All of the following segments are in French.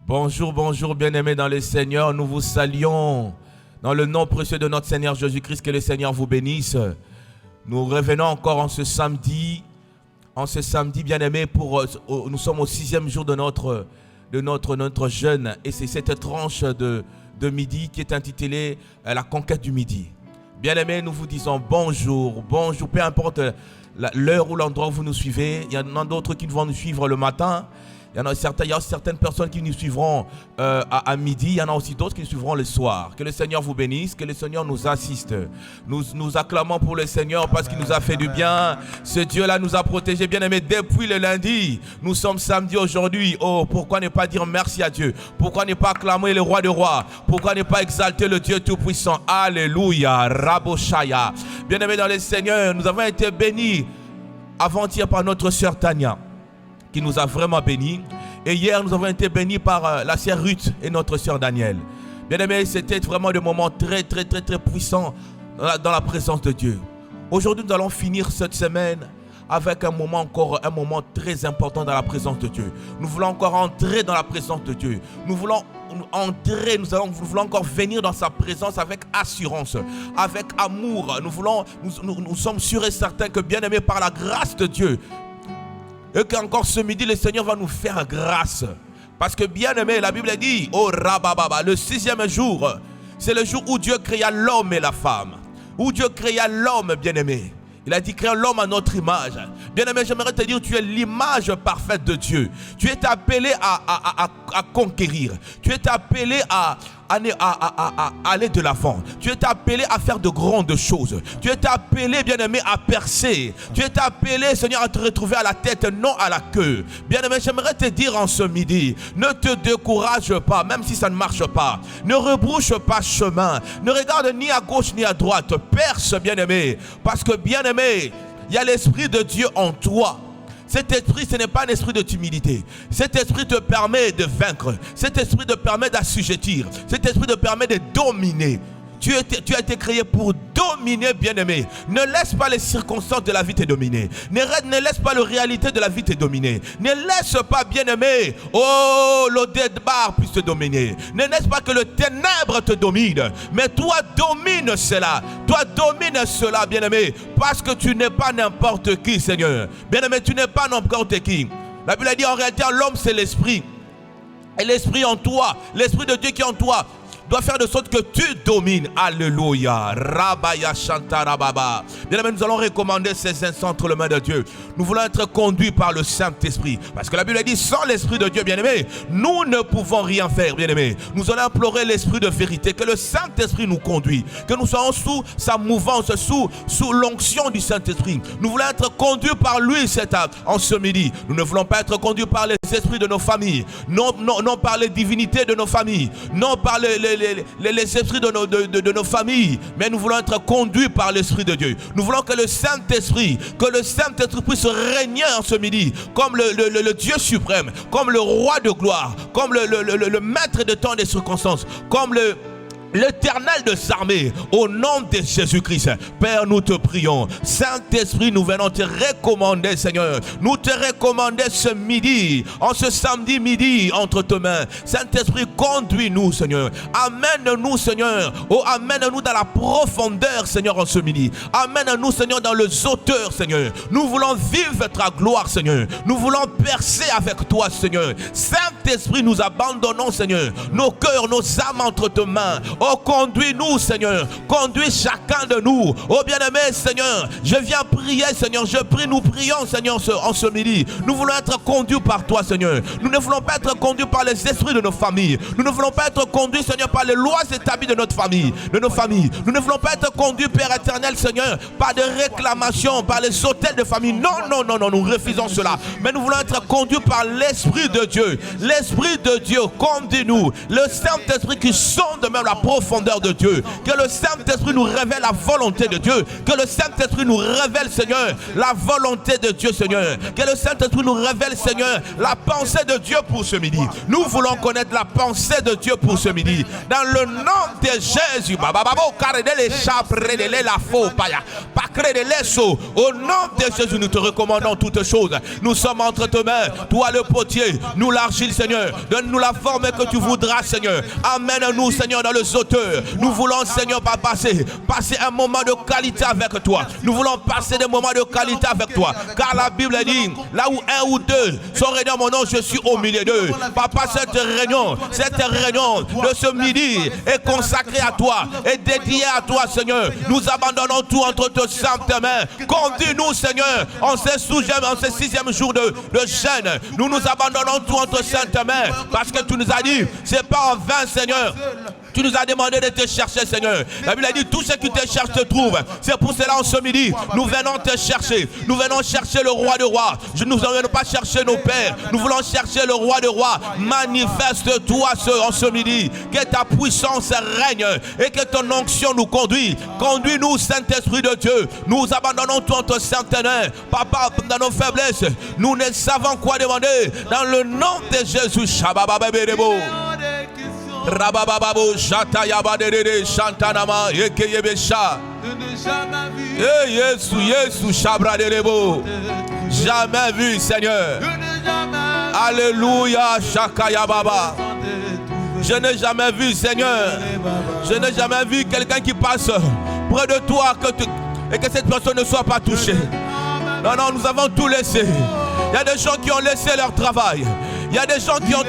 Bonjour, bonjour bien-aimés dans le Seigneur, nous vous saluons dans le nom précieux de notre Seigneur Jésus-Christ, que le Seigneur vous bénisse. Nous revenons encore en ce samedi bien-aimés, nous sommes au 6e jour de notre jeûne, et c'est cette tranche de midi qui est intitulée La conquête du midi. Bien-aimés, nous vous disons bonjour, bonjour, peu importe l'heure ou l'endroit où vous nous suivez. Il y en a d'autres qui vont nous suivre le matin. Il y a certaines personnes qui nous suivront à midi. Il y en a aussi d'autres qui nous suivront le soir. Que le Seigneur vous bénisse, que le Seigneur nous assiste. Nous acclamons pour le Seigneur parce qu'il nous a fait du bien. Ce Dieu-là nous a protégés, bien-aimés, depuis le lundi. Nous sommes samedi aujourd'hui. Oh, pourquoi ne pas dire merci à Dieu? Pourquoi ne pas acclamer le roi des rois? Pourquoi ne pas exalter le Dieu tout-puissant? Alléluia, Raboshaya. Bien-aimés dans le Seigneur, nous avons été bénis avant-hier par notre sœur Tania, qui nous a vraiment bénis. Et hier, nous avons été bénis par la sœur Ruth et notre sœur Daniel. Bien aimés, c'était vraiment des moments très puissants dans la présence de Dieu. Aujourd'hui, nous allons finir cette semaine avec un moment très important dans la présence de Dieu. Nous voulons encore entrer dans la présence de Dieu. Nous voulons encore venir dans sa présence avec assurance, avec amour. Nous sommes sûrs et certains que, bien aimés, par la grâce de Dieu, et qu'encore ce midi, le Seigneur va nous faire grâce. Parce que, bien aimé, la Bible dit, oh Rabababa, le 6e jour, c'est le jour où Dieu créa l'homme et la femme. Où Dieu créa l'homme, bien aimé. Il a dit créer l'homme à notre image. Bien aimé, j'aimerais te dire, tu es l'image parfaite de Dieu. Tu es appelé à conquérir. Tu es appelé à aller de l'avant. Tu es appelé à faire de grandes choses. Tu es appelé, bien-aimé, à percer. Tu es appelé, Seigneur, à te retrouver à la tête, non à la queue. Bien-aimé, j'aimerais te dire en ce midi, ne te décourage pas, même si ça ne marche pas. Ne rebrouche pas chemin. Ne regarde ni à gauche ni à droite. Perce, bien-aimé. Parce que, bien-aimé, il y a l'Esprit de Dieu en toi. Cet esprit, ce n'est pas un esprit de timidité. Cet esprit te permet de vaincre. Cet esprit te permet d'assujettir. Cet esprit te permet de dominer. Tu as été créé pour dominer, bien-aimé. Ne laisse pas les circonstances de la vie te dominer. Ne laisse pas la réalité de la vie te dominer. Ne laisse pas, bien-aimé, le débar puisse te dominer. Ne laisse pas que le ténèbre te domine. Mais toi, domine cela. Toi, domine cela, bien-aimé. Parce que tu n'es pas n'importe qui, Seigneur. Bien-aimé, tu n'es pas n'importe qui. La Bible dit en réalité, l'homme, c'est l'esprit. Et l'esprit en toi, l'esprit de Dieu qui est en toi, doit faire de sorte que tu domines. Alléluia. Rabaya Shantarababa. Bien-aimé, nous allons recommander ces instants entre les mains de Dieu. Nous voulons être conduits par le Saint-Esprit. Parce que la Bible dit, sans l'Esprit de Dieu, bien-aimé, nous ne pouvons rien faire, bien-aimé. Nous allons implorer l'Esprit de vérité, que le Saint-Esprit nous conduit, que nous soyons sous sa mouvance, sous l'onction du Saint-Esprit. Nous voulons être conduits par lui en ce midi. Nous ne voulons pas être conduits par les esprits de nos familles, non par les divinités de nos familles, non par les esprits de nos familles, mais nous voulons être conduits par l'Esprit de Dieu. Nous voulons que le Saint-Esprit puisse régner en ce midi comme le Dieu suprême, comme le roi de gloire, comme le maître de temps et des circonstances, comme l'Éternel de s'armer, au nom de Jésus-Christ. Père, nous te prions. Saint-Esprit, nous venons te recommander, Seigneur. Nous te recommander ce midi, en ce samedi midi, entre tes mains. Saint-Esprit, conduis-nous, Seigneur. Amène-nous, Seigneur. Oh, amène-nous dans la profondeur, Seigneur, en ce midi. Amène-nous, Seigneur, dans les hauteurs, Seigneur. Nous voulons vivre ta gloire, Seigneur. Nous voulons percer avec toi, Seigneur. Saint-Esprit, nous abandonnons, Seigneur, nos cœurs, nos âmes entre tes mains. Oh, conduis-nous, Seigneur. Conduis chacun de nous. Oh, bien-aimé, Seigneur, je viens prier, Seigneur. Nous prions, Seigneur, en ce midi. Nous voulons être conduits par toi, Seigneur. Nous ne voulons pas être conduits par les esprits de nos familles. Nous ne voulons pas être conduits, Seigneur, par les lois établies de notre famille, de nos familles. Nous ne voulons pas être conduits, Père éternel, Seigneur, par des réclamations, par les hôtels de famille. Non, nous refusons cela. Mais nous voulons être conduits par l'Esprit de Dieu. L'Esprit de Dieu, conduis-nous. Le Saint-Esprit qui sonde même la profondeurs de Dieu. Que le Saint-Esprit nous révèle la volonté de Dieu. Que le Saint-Esprit nous révèle, Seigneur, la volonté de Dieu, Seigneur. Que le Saint-Esprit nous révèle, Seigneur, la pensée de Dieu pour ce midi. Nous voulons connaître la pensée de Dieu pour ce midi. Dans le nom de Jésus. Au nom de Jésus, nous te recommandons toutes choses. Nous sommes entre tes mains. Toi le potier, nous l'argile, Seigneur. Donne-nous la forme que tu voudras, Seigneur. Amène-nous, Seigneur, dans le sauteur. Nous voulons, Seigneur, passer un moment de qualité avec toi. Nous voulons passer des moments de qualité avec toi. Car la Bible dit, là où un ou deux sont réunis en mon nom, je suis au milieu d'eux. Papa, cette réunion de ce midi est consacrée à toi, est dédiée à toi, Seigneur. Nous abandonnons tout entre tes saintes mains. Conduis-nous, Seigneur, en ce sixième jour de jeûne. Nous nous abandonnons tout entre saintes mains, parce que tu nous as dit, c'est pas en vain, Seigneur. Tu nous as demandé de te chercher, Seigneur. La Bible a dit, tout ce qui te cherche te trouve. C'est pour cela, en ce midi, nous venons te chercher. Nous venons chercher le roi de rois. Nous ne venons pas chercher nos pères. Nous voulons chercher le roi de rois. Manifeste-toi en ce midi. Que ta puissance règne et que ton onction nous conduit. Conduis-nous, Saint-Esprit de Dieu. Nous abandonnons tout entre saintes mains. Papa, dans nos faiblesses, nous ne savons quoi demander. Dans le nom de Jésus. Shababababedebo. Rabababo Shatayabadede Shantanama Ekeyebesha. Yesu Shabraderebo. Jamais vu, Seigneur. Alléluia Shakayababa. Je n'ai jamais vu, Seigneur. Je n'ai jamais vu quelqu'un qui passe près de toi et que cette personne ne soit pas touchée. Non, nous avons tout laissé. Il y a des gens qui ont laissé leur travail. Il y a des gens qui ont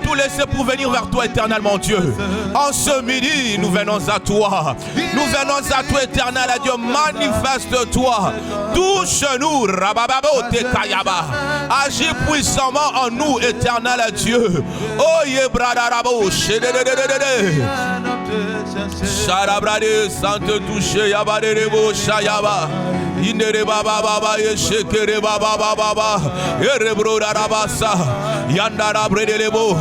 tout laissé pour venir vers toi, éternellement Dieu. En ce midi, nous venons à toi. Nous venons à toi, éternel Dieu. Manifeste-toi. Touche-nous, Rabababo Tekayaba. Agis puissamment en nous, éternel Dieu. Oh, Yebradarabo, Shededededede. Sharabrade, Sante touche, Yabaderebo, Shayaba. Indere baba baba yeshekere baba baba erebro darabasa yandara bredelebo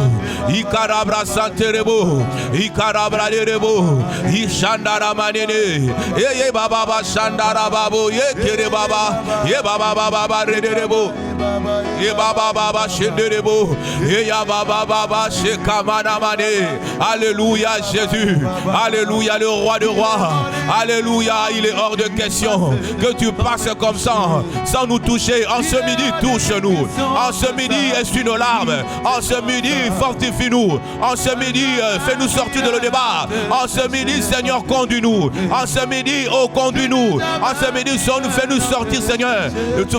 ikarabra santerebo ikarabra derebo ishandara manene ye baba baba shandara babo yekere baba ye baba baba rederebo ye baba baba shenderebo ye ya baba baba shekamana mane. Alléluia Jésus, alléluia le roi de rois, alléluia. Il est hors de question que tu passes comme ça sans nous toucher. En ce midi, touche-nous. En ce midi, essuie nos larmes. En ce midi, fortifie-nous. En ce midi, fais-nous sortir de le débat. En ce midi, Seigneur, conduis-nous. En ce midi, oh, conduis-nous. En ce midi, fais-nous sortir, Seigneur.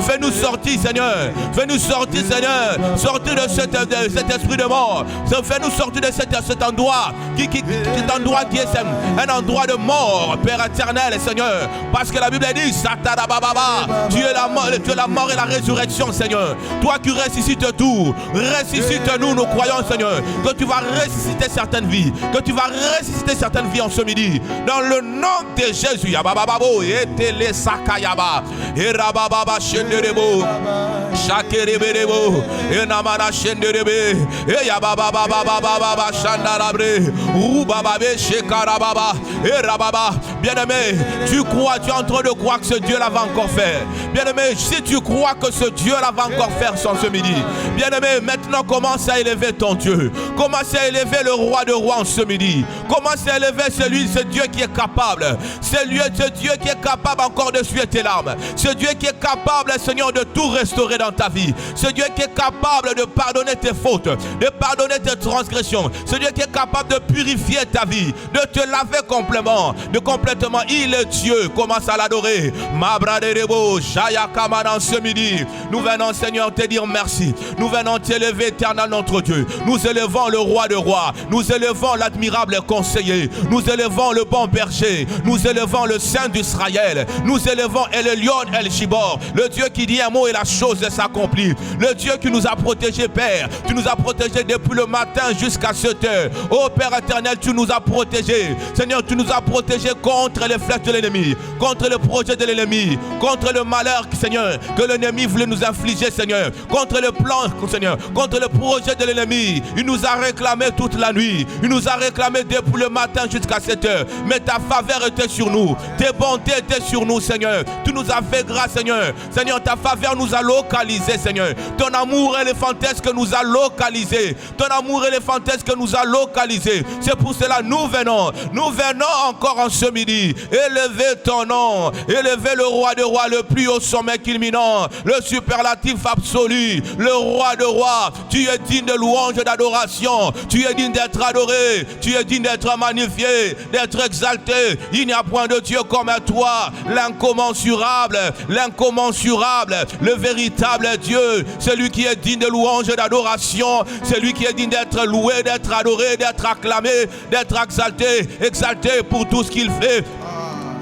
Fais-nous sortir, Seigneur. Fais-nous sortir, Seigneur. Sortir de cet esprit de mort. Fais-nous sortir de cet endroit cet endroit qui est un endroit de mort, Père éternel, Seigneur. Parce que la Bible dit, tu es la mort et la résurrection, Seigneur. Toi qui ressuscites tout, ressuscite-nous, nous croyons, Seigneur, que tu vas ressusciter certaines vies, que tu vas ressusciter certaines vies en ce midi. Dans le nom de Jésus, Yabababo, Etele Sakayaba, Erababa Shenderebo, Shakerebebo, Enamana Shenderebe, Eyabababa Shandarabre, Rubababe Shekarababa, Erababa. Bien-aimé, tu es en train de croire que ce Dieu-là va encore faire. Bien-aimé, si tu crois que ce Dieu-là va encore faire sans ce midi, bien-aimé, maintenant commence à élever ton Dieu. Commence à élever le roi de rois en ce midi. Commence à élever ce Dieu qui est capable. Ce Dieu qui est capable encore de suer tes larmes. Ce Dieu qui est capable, Seigneur, de tout restaurer dans ta vie. Ce Dieu qui est capable de pardonner tes fautes, de pardonner tes transgressions. Ce Dieu qui est capable de purifier ta vie, de te laver complètement. Il est Dieu. Commence à l'adorer. Mabraderebo, Shayakaman en ce midi. Nous venons, Seigneur, te dire merci. Nous venons t'élever, éternel notre Dieu. Nous élevons le roi de rois. Nous élevons l'admirable conseiller. Nous élevons le bon berger. Nous élevons le Saint d'Israël. Nous élevons El Elyon El Shibor. Le Dieu qui dit un mot et la chose s'accomplit. Le Dieu qui nous a protégés, Père. Tu nous as protégés depuis le matin jusqu'à cette heure. Oh Père éternel, tu nous as protégés. Seigneur, tu nous as protégés contre les flèches de l'ennemi, contre le projet de l'ennemi, contre le malheur, Seigneur, que l'ennemi voulait nous infliger, Seigneur, contre le plan, Seigneur, contre le projet de l'ennemi. Il nous a réclamé toute la nuit. Il nous a réclamé depuis le matin jusqu'à cette heure. Mais ta faveur était sur nous. Tes bontés étaient sur nous, Seigneur. Tu nous as fait grâce, Seigneur. Seigneur, ta faveur nous a localisés, Seigneur. Ton amour éléphantesque nous a localisés. Ton amour éléphantesque nous a localisés. C'est pour cela nous venons encore en ce midi. Élever ton nom. Élever le roi de rois, le plus haut sommet culminant, le superlatif absolu, le roi de rois. Tu es digne de louange et d'adoration. Tu es digne d'être adoré. Tu es digne d'être magnifié, d'être exalté. Il n'y a point de Dieu comme toi, l'incommensurable, le véritable Dieu, celui qui est digne de louange et d'adoration, celui qui est digne d'être loué, d'être adoré, d'être acclamé, d'être exalté pour tout ce qu'il fait,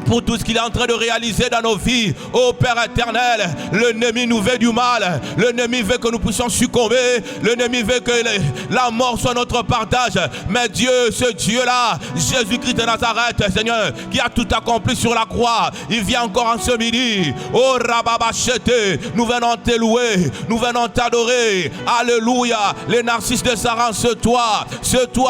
pour tout ce qu'il est en train de réaliser dans nos vies. Ô Père éternel, l'ennemi nous veut du mal. L'ennemi veut que nous puissions succomber. L'ennemi veut que la mort soit notre partage. Mais Dieu, ce Dieu-là, Jésus-Christ de Nazareth, Seigneur, qui a tout accompli sur la croix, il vient encore en ce midi. Oh Rababachete, nous venons te louer, nous venons t'adorer. Alléluia. Les narcisses de Saran, c'est toi,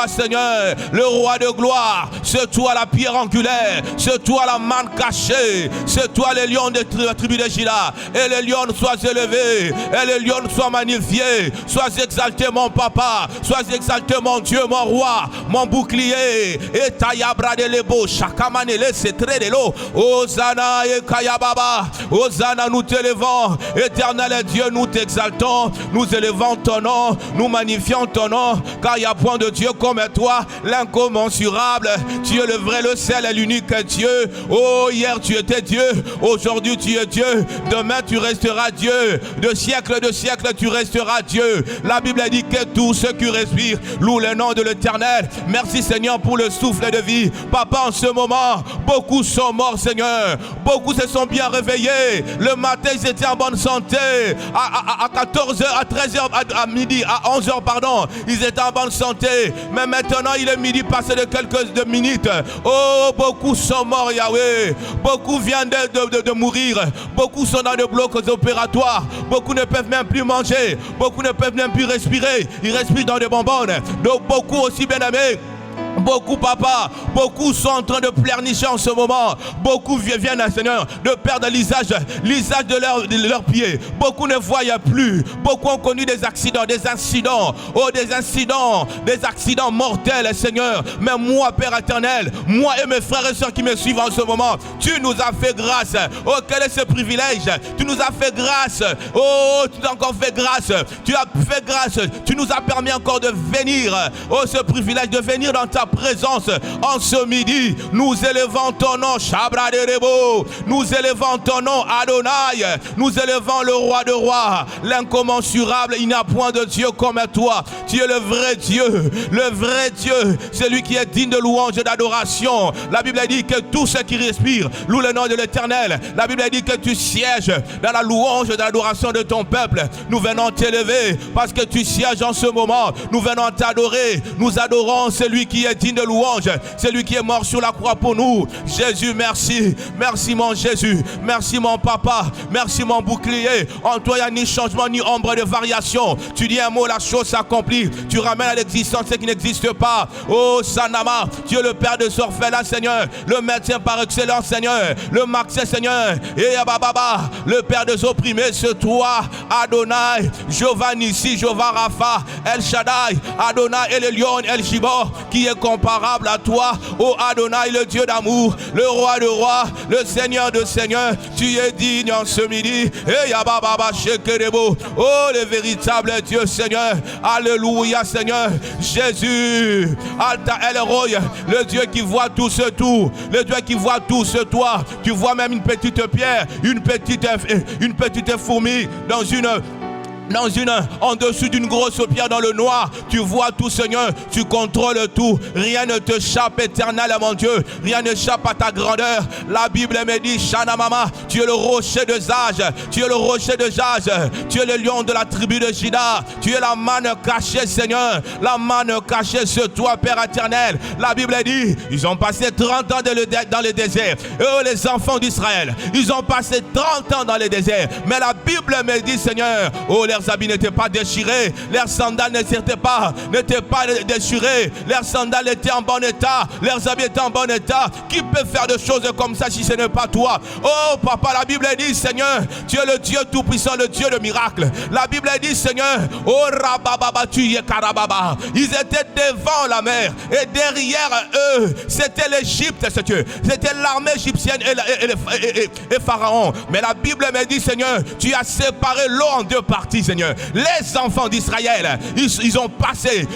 Seigneur, le roi de gloire. C'est toi la pierre angulaire. C'est toi la manne cachée. C'est toi les lions des tribus de Juda. Et les lions soient élevés, et les lions soient magnifiés. Sois exalté mon papa, sois exalté mon Dieu, mon roi, mon bouclier. Et Tayabra de Lebo, Chakamanele, c'est très de l'eau. Hosanna et Kayababa. Hosanna, nous t'élevons. Éternel Dieu, nous t'exaltons. Nous élevons ton nom, nous magnifions ton nom. Car il n'y a point de Dieu comme toi, l'incommensurable. Tu es le vrai, le seul et l'unique Dieu. Oh, hier tu étais Dieu, aujourd'hui tu es Dieu, demain tu resteras Dieu, de siècle tu resteras Dieu. La Bible dit que tous ceux qui respirent louent le nom de l'Éternel. Merci Seigneur pour le souffle de vie. Papa, en ce moment, beaucoup sont morts, Seigneur. Beaucoup se sont bien réveillés. Le matin, ils étaient en bonne santé. À 14h, à 13h, à midi, à 11h, pardon, ils étaient en bonne santé. Mais maintenant, il est midi passé de quelques minutes. Oh, beaucoup sont morts, Yahweh. Beaucoup viennent de mourir. Beaucoup sont dans des blocs opératoires. Beaucoup ne peuvent même plus manger. Beaucoup ne peuvent même plus respirer. Ils respirent dans des bonbonnes. Donc beaucoup aussi, bien aimés. Beaucoup, papa, beaucoup sont en train de pleurnicher en ce moment. Beaucoup viennent, Seigneur, de perdre l'usage de leurs pieds. Beaucoup ne voient plus. Beaucoup ont connu des accidents, des incidents mortels, Seigneur. Mais moi, Père éternel, moi et mes frères et sœurs qui me suivent en ce moment, tu nous as fait grâce. Oh, quel est ce privilège? Tu nous as fait grâce. Oh, tu nous as encore fait grâce. Tu as fait grâce. Tu nous as permis encore de venir. Oh, ce privilège de venir dans ta présence en ce midi. Nous élevons ton nom, Shabra de Rebo. Nous élevons ton nom, Adonai. Nous élevons le roi de rois, l'incommensurable. Il n'y a point de Dieu comme toi. Tu es le vrai Dieu, celui qui est digne de louange et d'adoration. La Bible dit que tous ceux qui respirent louent le nom de l'Éternel. La Bible dit que tu sièges dans la louange et l'adoration de ton peuple. Nous venons t'élever parce que tu sièges en ce moment. Nous venons t'adorer. Nous adorons celui qui est digne de louange, celui qui est mort sur la croix pour nous. Jésus, merci. Merci mon Jésus. Merci mon papa. Merci mon bouclier. En toi, il n'y a ni changement ni ombre de variation. Tu dis un mot, la chose s'accomplit. Tu ramènes à l'existence ce qui n'existe pas. Oh Sanama, tu es le père de ce orphelin, Seigneur. Le médecin par excellence, Seigneur. Le marxien, Seigneur. Et Ababa, le père des opprimés, c'est toi, Adonai. Jéhovah Nissi, Jéhovah Rapha, El Shaddai, Adonai et le lion, El Shibor, qui est comparable à toi, ô Adonai, le Dieu d'amour, le roi de rois, le Seigneur de seigneurs. Tu es digne en ce midi. Et Yababa Shekerebo, oh le véritable Dieu, Seigneur. Alléluia, Seigneur. Jésus, Alta El Roi, le Dieu qui voit tout ce tout, le Dieu qui voit tout ce toit. Tu vois même une petite pierre, une petite fourmi dans en dessous d'une grosse pierre dans le noir. Tu vois tout, Seigneur, tu contrôles tout. Rien ne t'échappe, éternel, mon Dieu. Rien n'échappe à ta grandeur. La Bible me dit, Shana Mama, tu es le rocher de Zage. Tu es le rocher de Zage. Tu es le lion de la tribu de Juda. Tu es la manne cachée, Seigneur. La manne cachée sur toi, Père éternel. La Bible dit, ils ont passé 30 ans dans le désert. Eux, les enfants d'Israël, ils ont passé 30 ans dans le désert. Mais la Bible me dit, Seigneur, oh, leurs habits n'étaient pas déchirés, leurs sandales n'étaient pas déchirés, leurs sandales étaient en bon état, leurs habits étaient en bon état. Qui peut faire des choses comme ça si ce n'est pas toi? Oh papa, la Bible dit, Seigneur, tu es le Dieu tout-puissant, le Dieu de miracles. La Bible dit, Seigneur, oh Rabababa, tu y es Karababa. Ils étaient devant la mer et derrière eux, c'était l'Égypte, c'était l'armée égyptienne et Pharaon. Mais la Bible me dit, Seigneur, tu as séparé l'eau en deux parties, Seigneur. Les enfants d'Israël, ils ont passé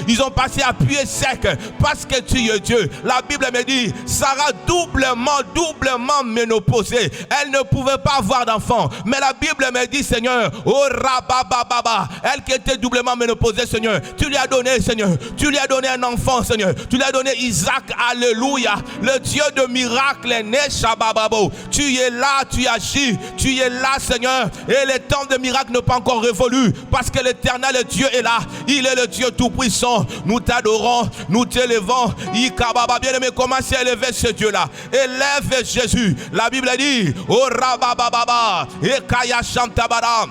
à pied sec parce que tu es Dieu. La Bible me dit, Sarah doublement ménopausée. Elle ne pouvait pas avoir d'enfant. Mais la Bible me dit, Seigneur, oh Rabababa, elle qui était doublement ménopausée, Seigneur, tu lui as donné, Seigneur, tu lui as donné un enfant, Seigneur, tu lui as donné Isaac, alléluia. Le Dieu de miracles est né, Shabababo. Tu es là, tu agis, tu es là, Seigneur, et les temps de miracles n'ont pas encore révolu parce que l'éternel Dieu est là. Il est le Dieu tout-puissant. Nous t'adorons, nous t'élevons. Bien-aimé, commencez à élever ce Dieu-là. Élève Jésus. La Bible dit, oh Rabababa, et Kaya Shantabadam.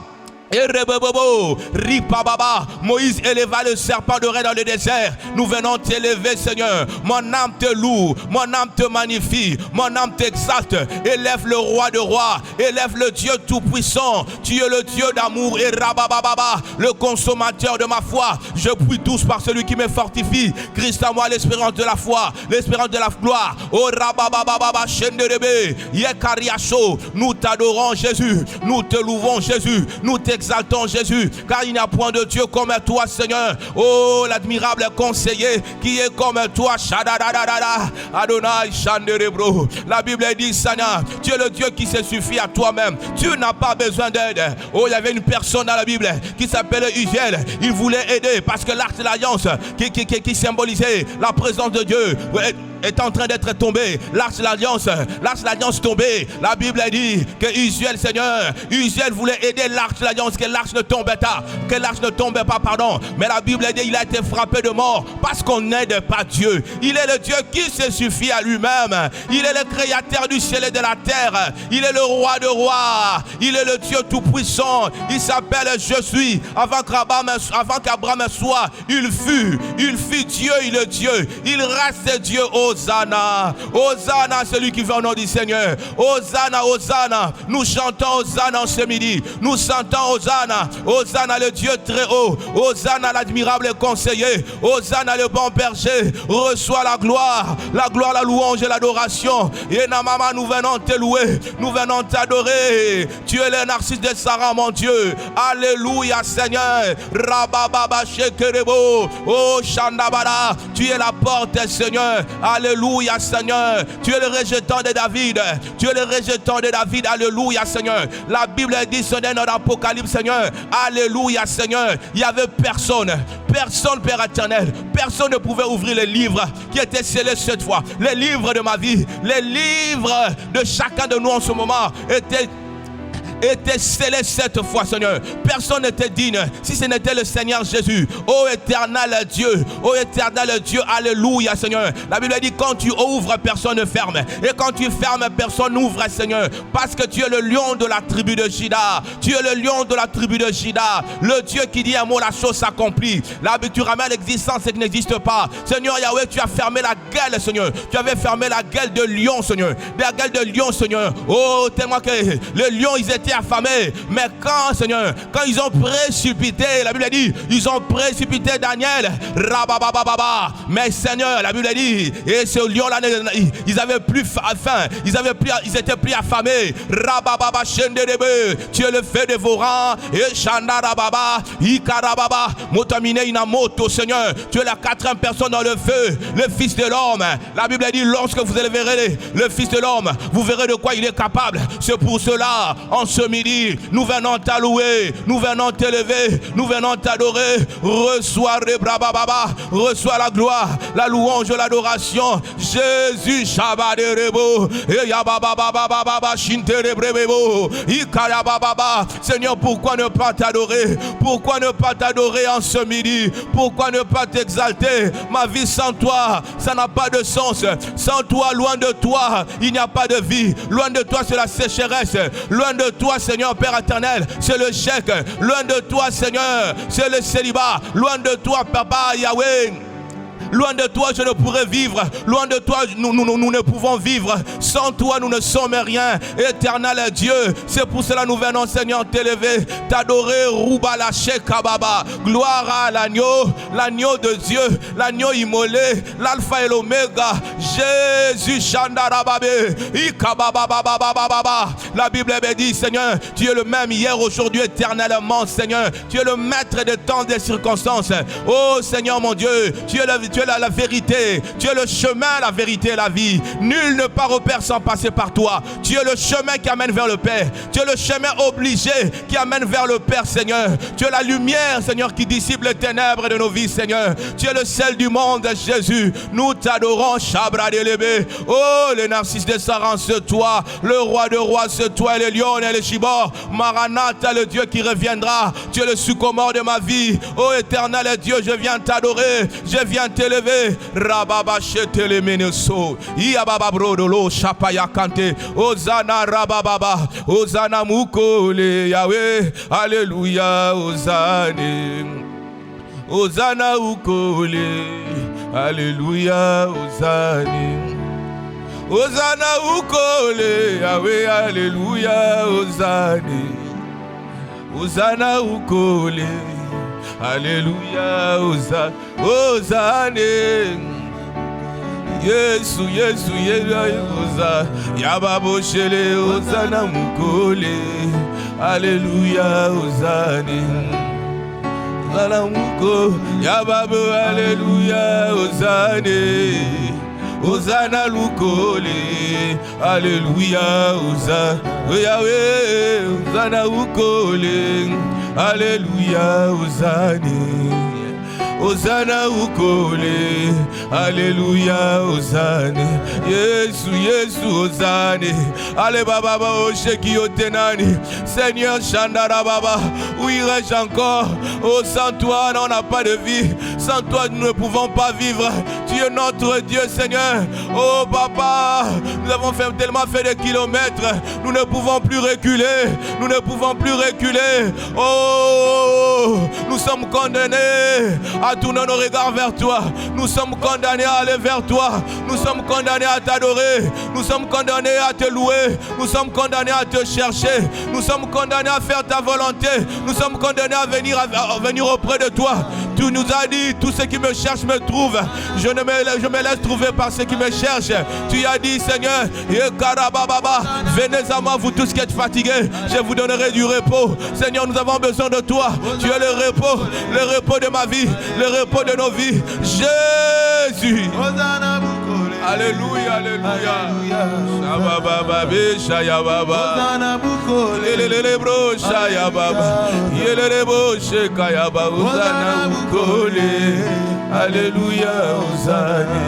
Et Rebebobo, Ripababa, Moïse éleva le serpent de Ré dans le désert. Nous venons t'élever, Seigneur. Mon âme te loue, mon âme te magnifie, mon âme t'exalte. Élève le roi de rois, élève le Dieu tout-puissant. Tu es le Dieu d'amour et Rabababa, le consommateur de ma foi. Je prie tous par celui qui me fortifie. Christ à moi, l'espérance de la foi, l'espérance de la gloire. Oh Rabababa, Shenderebe, Yekariacho. Nous t'adorons, Jésus. Nous te louons, Jésus. Nous exaltons Jésus, car il n'y a point de Dieu comme toi, Seigneur. Oh, l'admirable conseiller qui est comme toi, Shadadadada, Adonai Shanderebro. La Bible dit, Seigneur, tu es le Dieu qui se suffit à toi-même. Tu n'as pas besoin d'aide. Oh, il y avait une personne dans la Bible qui s'appelait Uziel. Il voulait aider parce que l'arche de l'alliance qui symbolisait la présence de Dieu est en train d'être tombé. L'arche de l'alliance tombée. La Bible dit que Uziel, Seigneur, Uziel voulait aider l'arche de l'alliance, que l'arche ne tombait pas, pardon. Mais la Bible dit qu'il a été frappé de mort parce qu'on n'aide pas Dieu. Il est le Dieu qui se suffit à lui-même. Il est le créateur du ciel et de la terre. Il est le roi de rois. Il est le Dieu tout-puissant. Il s'appelle Je suis. Avant qu'Abraham soit, il fut Dieu, il est Dieu. Il reste Dieu. Hosanna, Hosanna, celui qui vient au nom du Seigneur. Hosanna, Hosanna. Nous chantons Hosanna en ce midi. Nous chantons Hosanna, Hosanna le Dieu très haut. Hosanna l'admirable conseiller. Hosanna le bon berger. Reçois la gloire, la louange et l'adoration. Et Namama, nous venons te louer, nous venons t'adorer. Tu es le narcisse de Sarah, mon Dieu. Alléluia, Seigneur. Rabababa shekerebo. Oh Shandabara, tu es la porte, Seigneur. Alléluia, Seigneur. Tu es le rejetant de David. Tu es le rejetant de David. Alléluia, Seigneur. La Bible dit cela dans l'Apocalypse, Seigneur. Alléluia, Seigneur. Il n'y avait personne, Père éternel. Personne ne pouvait ouvrir les livres qui étaient scellés cette fois. Les livres de ma vie, les livres de chacun de nous en ce moment était scellé cette fois, Seigneur. Personne n'était digne si ce n'était le Seigneur Jésus. Ô éternel Dieu, alléluia, Seigneur. La Bible dit quand tu ouvres, personne ne ferme, et quand tu fermes, personne n'ouvre, Seigneur, parce que tu es le lion de la tribu de Juda. Tu es le lion de la tribu de Juda, le Dieu qui dit un mot, la chose s'accomplit. Là, tu ramènes l'existence et qui n'existe pas. Seigneur Yahweh, tu as fermé la gueule, Seigneur. Tu avais fermé la gueule de lion, Seigneur. La gueule de lion, Seigneur. Oh, tellement que les lions, ils étaient affamés. Mais quand, Seigneur, quand ils ont précipité, la Bible dit, ils ont précipité Daniel. Rababababa. Mais Seigneur, la Bible dit, et ce lion-là, ils avaient plus faim. Ils étaient plus affamés. Rabababa shenderebe. Tu es le feu dévorant. Et Shandarababa. Ikarababa. Motamine inamoto, Seigneur. Tu es la quatrième personne dans le feu. Le Fils de l'homme. La Bible dit, lorsque vous verrez le Fils de l'homme, vous verrez de quoi il est capable. C'est pour cela, en ce ce midi, nous venons t'allouer, nous venons t'élever, nous venons t'adorer. Reçois reçois la gloire, la louange, l'adoration. Jésus, Shabbat Rebo, Seigneur, pourquoi ne pas t'adorer? Pourquoi ne pas t'adorer en ce midi? Pourquoi ne pas t'exalter? Ma vie sans toi, ça n'a pas de sens. Sans toi, loin de toi, il n'y a pas de vie. Loin de toi, c'est la sécheresse. Loin de toi, Seigneur Père éternel, c'est le chèque. Loin de toi, Seigneur, c'est le célibat. Loin de toi, Papa Yahweh. Loin de toi, je ne pourrais vivre. Loin de toi, nous ne pouvons vivre. Sans toi, nous ne sommes rien. Éternel Dieu, c'est pour cela nous venons, Seigneur, t'élever, t'adorer. Roubala Shekababa. Gloire à l'agneau, l'agneau de Dieu, l'agneau immolé, l'alpha et l'oméga. Jésus Shandarababe. Ikababababababa. La Bible me dit, Seigneur, tu es le même hier, aujourd'hui, éternellement, Seigneur. Tu es le maître des temps, des circonstances. Oh Seigneur mon Dieu, tu es la vérité, tu es le chemin, la vérité et la vie. Nul ne part au Père sans passer par toi. Tu es le chemin qui amène vers le Père. Tu es le chemin obligé qui amène vers le Père, Seigneur. Tu es la lumière, Seigneur, qui dissipe les ténèbres de nos vies, Seigneur. Tu es le sel du monde, Jésus. Nous t'adorons, Shabradelebe. Oh, les narcisses de Saran, c'est toi. Le roi de rois, c'est toi. Et les lions et les chibors. Maranatha, le Dieu qui reviendra. Tu es le sycomore de ma vie. Oh, éternel Dieu, je viens t'adorer. Je viens t'élever. Rababa chetele meneso. Iababa brodolo chapaya kante. Ozana rababa. Ozana mukole Yahweh. Alléluia. Ozane. Ozana ukole. Alléluia. Ozane. Ozana ukole Yahweh. Alléluia. Ozane. Ozana ukole. Alléluia, Hosanna. Yesu, Yesu, Hosanna. Yababo shele, Hosanna mukole. Alléluia, Hosanna. Hosanna mukole. Yababo, Alléluia, Hosanna. Hosanna lukole. Alléluia, Hosanna. Yahweh, Hosanna lukole. Alléluia, Hosanna. Hosanna ukole. Alléluia, Hosanna. Yesu, Yesu, Hosanna. Allez, Baba, Osheki, Otenani. Seigneur, Chandara, Baba. Où irais-je encore? Oh, sans toi, on n'a pas de vie. Sans toi, nous ne pouvons pas vivre. Tu es notre Dieu, Seigneur. Oh, Papa, nous avons tellement fait de kilomètres. Nous ne pouvons plus reculer. Nous ne pouvons plus reculer. Oh, nous sommes condamnés à tourner nos regards vers toi. Nous sommes condamnés à aller vers toi. Nous sommes condamnés à t'adorer. Nous sommes condamnés à te louer. Nous sommes condamnés à te chercher. Nous sommes condamnés à faire ta volonté. Nous sommes condamnés à venir auprès de toi. Tu nous as dit, tous ceux qui me cherchent me trouvent. Je me laisse trouver par ceux qui me cherchent. Tu as dit, Seigneur, venez à moi, vous tous qui êtes fatigués. Je vous donnerai du repos. Seigneur, nous avons besoin de toi. Tu es le repos de ma vie, le repos de nos vies. Jésus. Alléluia, alléluia. Shababa Shaya Baba. Lele bro Shaya Baba. Yele bro Shekaya Baba. Hosanna Bukole. Alléluia, Hosanna.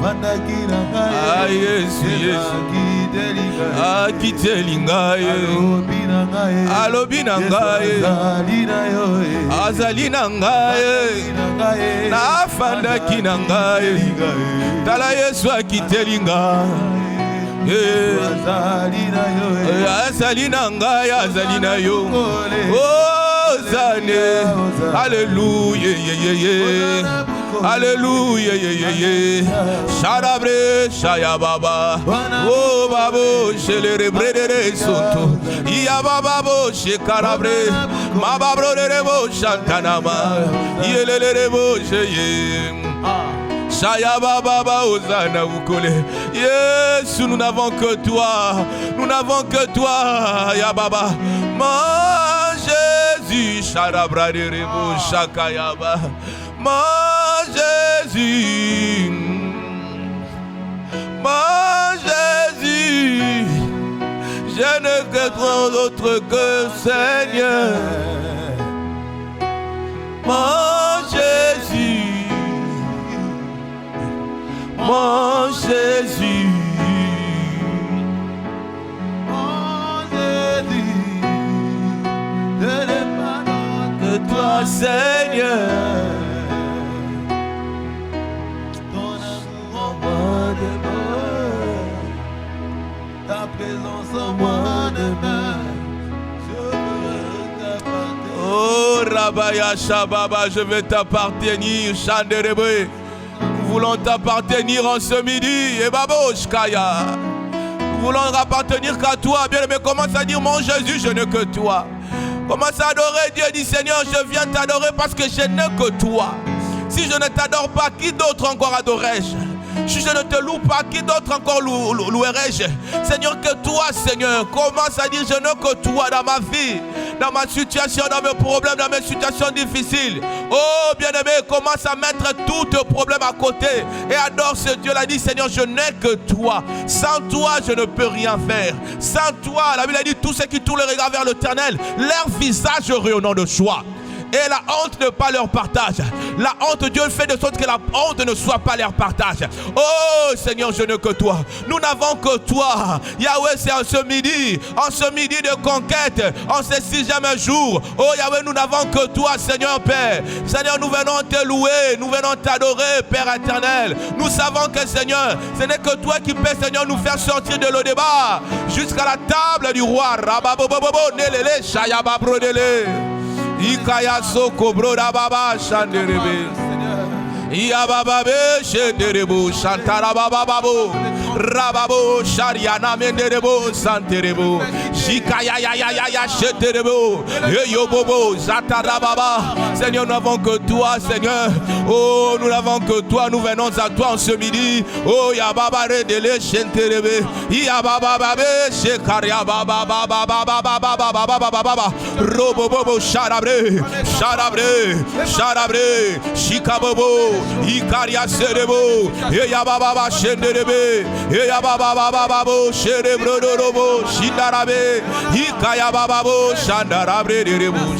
Ah Yesu, Yesu. Ah kitelingaye. Alobi nangaye. Azali nangaye. Na fanda kinangaye. Tala Yesu akitelinga. Azali nangaye, azali na yo. Hosanna. Alléluia. Alléluia, Sharabre, Shaya Baba, oh Babo, Shelebre de Soto, Ia Babo, Shekarabre, Mababro de Rebo, Shantanama, Yelebo, Sheye, Shaya Baba, Hosanna Ukole. Yes, nous n'avons que toi, nous n'avons que toi, Ya Baba, mon Jésus, Sharabra de Rebo, Shakayaba. Mon Jésus, mon Jésus, Je ne que toi d'autre que Seigneur. Mon Jésus, mon Jésus, mon Jésus, je n'ai pas d'autre que toi, Seigneur. Ton amour en moi demeure, ta présence en moi demeure. Oh Rabaya Shababa, je vais t'appartenir, Chanderebe. Nous voulons t'appartenir en ce midi, et Baboshkaya. Nous voulons appartenir qu'à toi. Bien aimé, commence à dire mon Jésus, je n'ai que toi. Commence à adorer Dieu, dit Seigneur, je viens t'adorer parce que je n'ai que toi. Si je ne t'adore pas, qui d'autre encore adorerai-je? Si je ne te loue pas, qui d'autre encore louerai-je? Seigneur, que toi, Seigneur, commence à dire je n'ai que toi dans ma vie, dans ma situation, dans mes problèmes, dans mes situations difficiles. Oh, bien-aimé, commence à mettre tous tes problèmes à côté et adore ce Dieu-là. Dit Seigneur, je n'ai que toi. Sans toi, je ne peux rien faire. Sans toi, la Bible a dit, tous ceux qui tournent le regard vers l'Éternel, leur visage rayonnant de joie. Et la honte ne pas leur partage. La honte, Dieu fait de sorte que la honte ne soit pas leur partage. Oh Seigneur, je n'ai que toi. Nous n'avons que toi. Yahweh, c'est en ce midi de conquête, en ce 6e jour. Oh Yahweh, nous n'avons que toi, Seigneur Père. Seigneur, nous venons te louer, nous venons t'adorer, Père éternel. Nous savons que Seigneur, ce n'est que toi qui peux, Seigneur, nous faire sortir de l'Odéba jusqu'à la table du roi. Rababobobo, nelele, shayababrodele. Ikaya soko broda baba shanderebe. Iya baba be shenderebo shantara baba babo. Rababo shariana menderebo santerebo. Jikaya ya ya ya ya shenderebo. Yo bobo zatara baba. Seigneur, nous n'avons que toi, Seigneur. Oh, nous n'avons que toi. Nous venons à toi en ce midi. Oh, ya baba redele shenterebe. Iya baba babe shekaria baba baba baba baba baba baba baba. Robo bobo sharabre, sharabre, sharabre. Shikabobo. Ikaria serebo. Eya baba shenderebe. Eya baba baba bo sherebro robo. Shindarabe. Ikaya baba bo shandarabre derebo.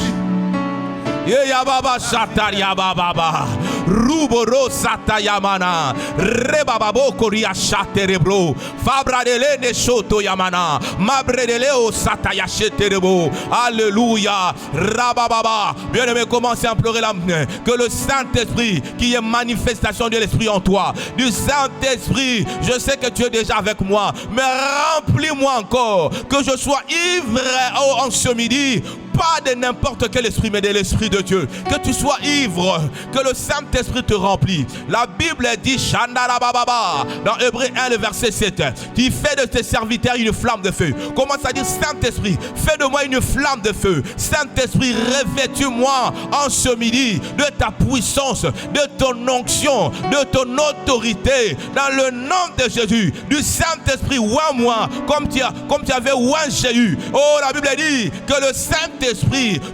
Eya baba shataria baba. Ruboro satayamana. Rebababo koria shaterebro. Fabradele ne shoto yamana. Mabredele o satayacheterebo. Alléluia. Rabababa. Bien-aimé, commencez à implorer l'âme. Que le Saint-Esprit, qui est manifestation de l'Esprit en toi, du Saint-Esprit, je sais que tu es déjà avec moi, mais remplis-moi encore. Que je sois ivre en ce midi. Pas de n'importe quel esprit, mais de l'Esprit de Dieu. Que tu sois ivre, que le Saint-Esprit te remplit. La Bible dit, dans Hébreux 1, le verset 7, tu fais de tes serviteurs une flamme de feu. Commence à dire, Saint-Esprit, fais de moi une flamme de feu. Saint-Esprit, revêtis-moi en ce midi de ta puissance, de ton onction, de ton autorité. Dans le nom de Jésus, du Saint-Esprit, oins-moi, comme tu avais oint Jéhu. Oh, la Bible dit que le Saint-Esprit,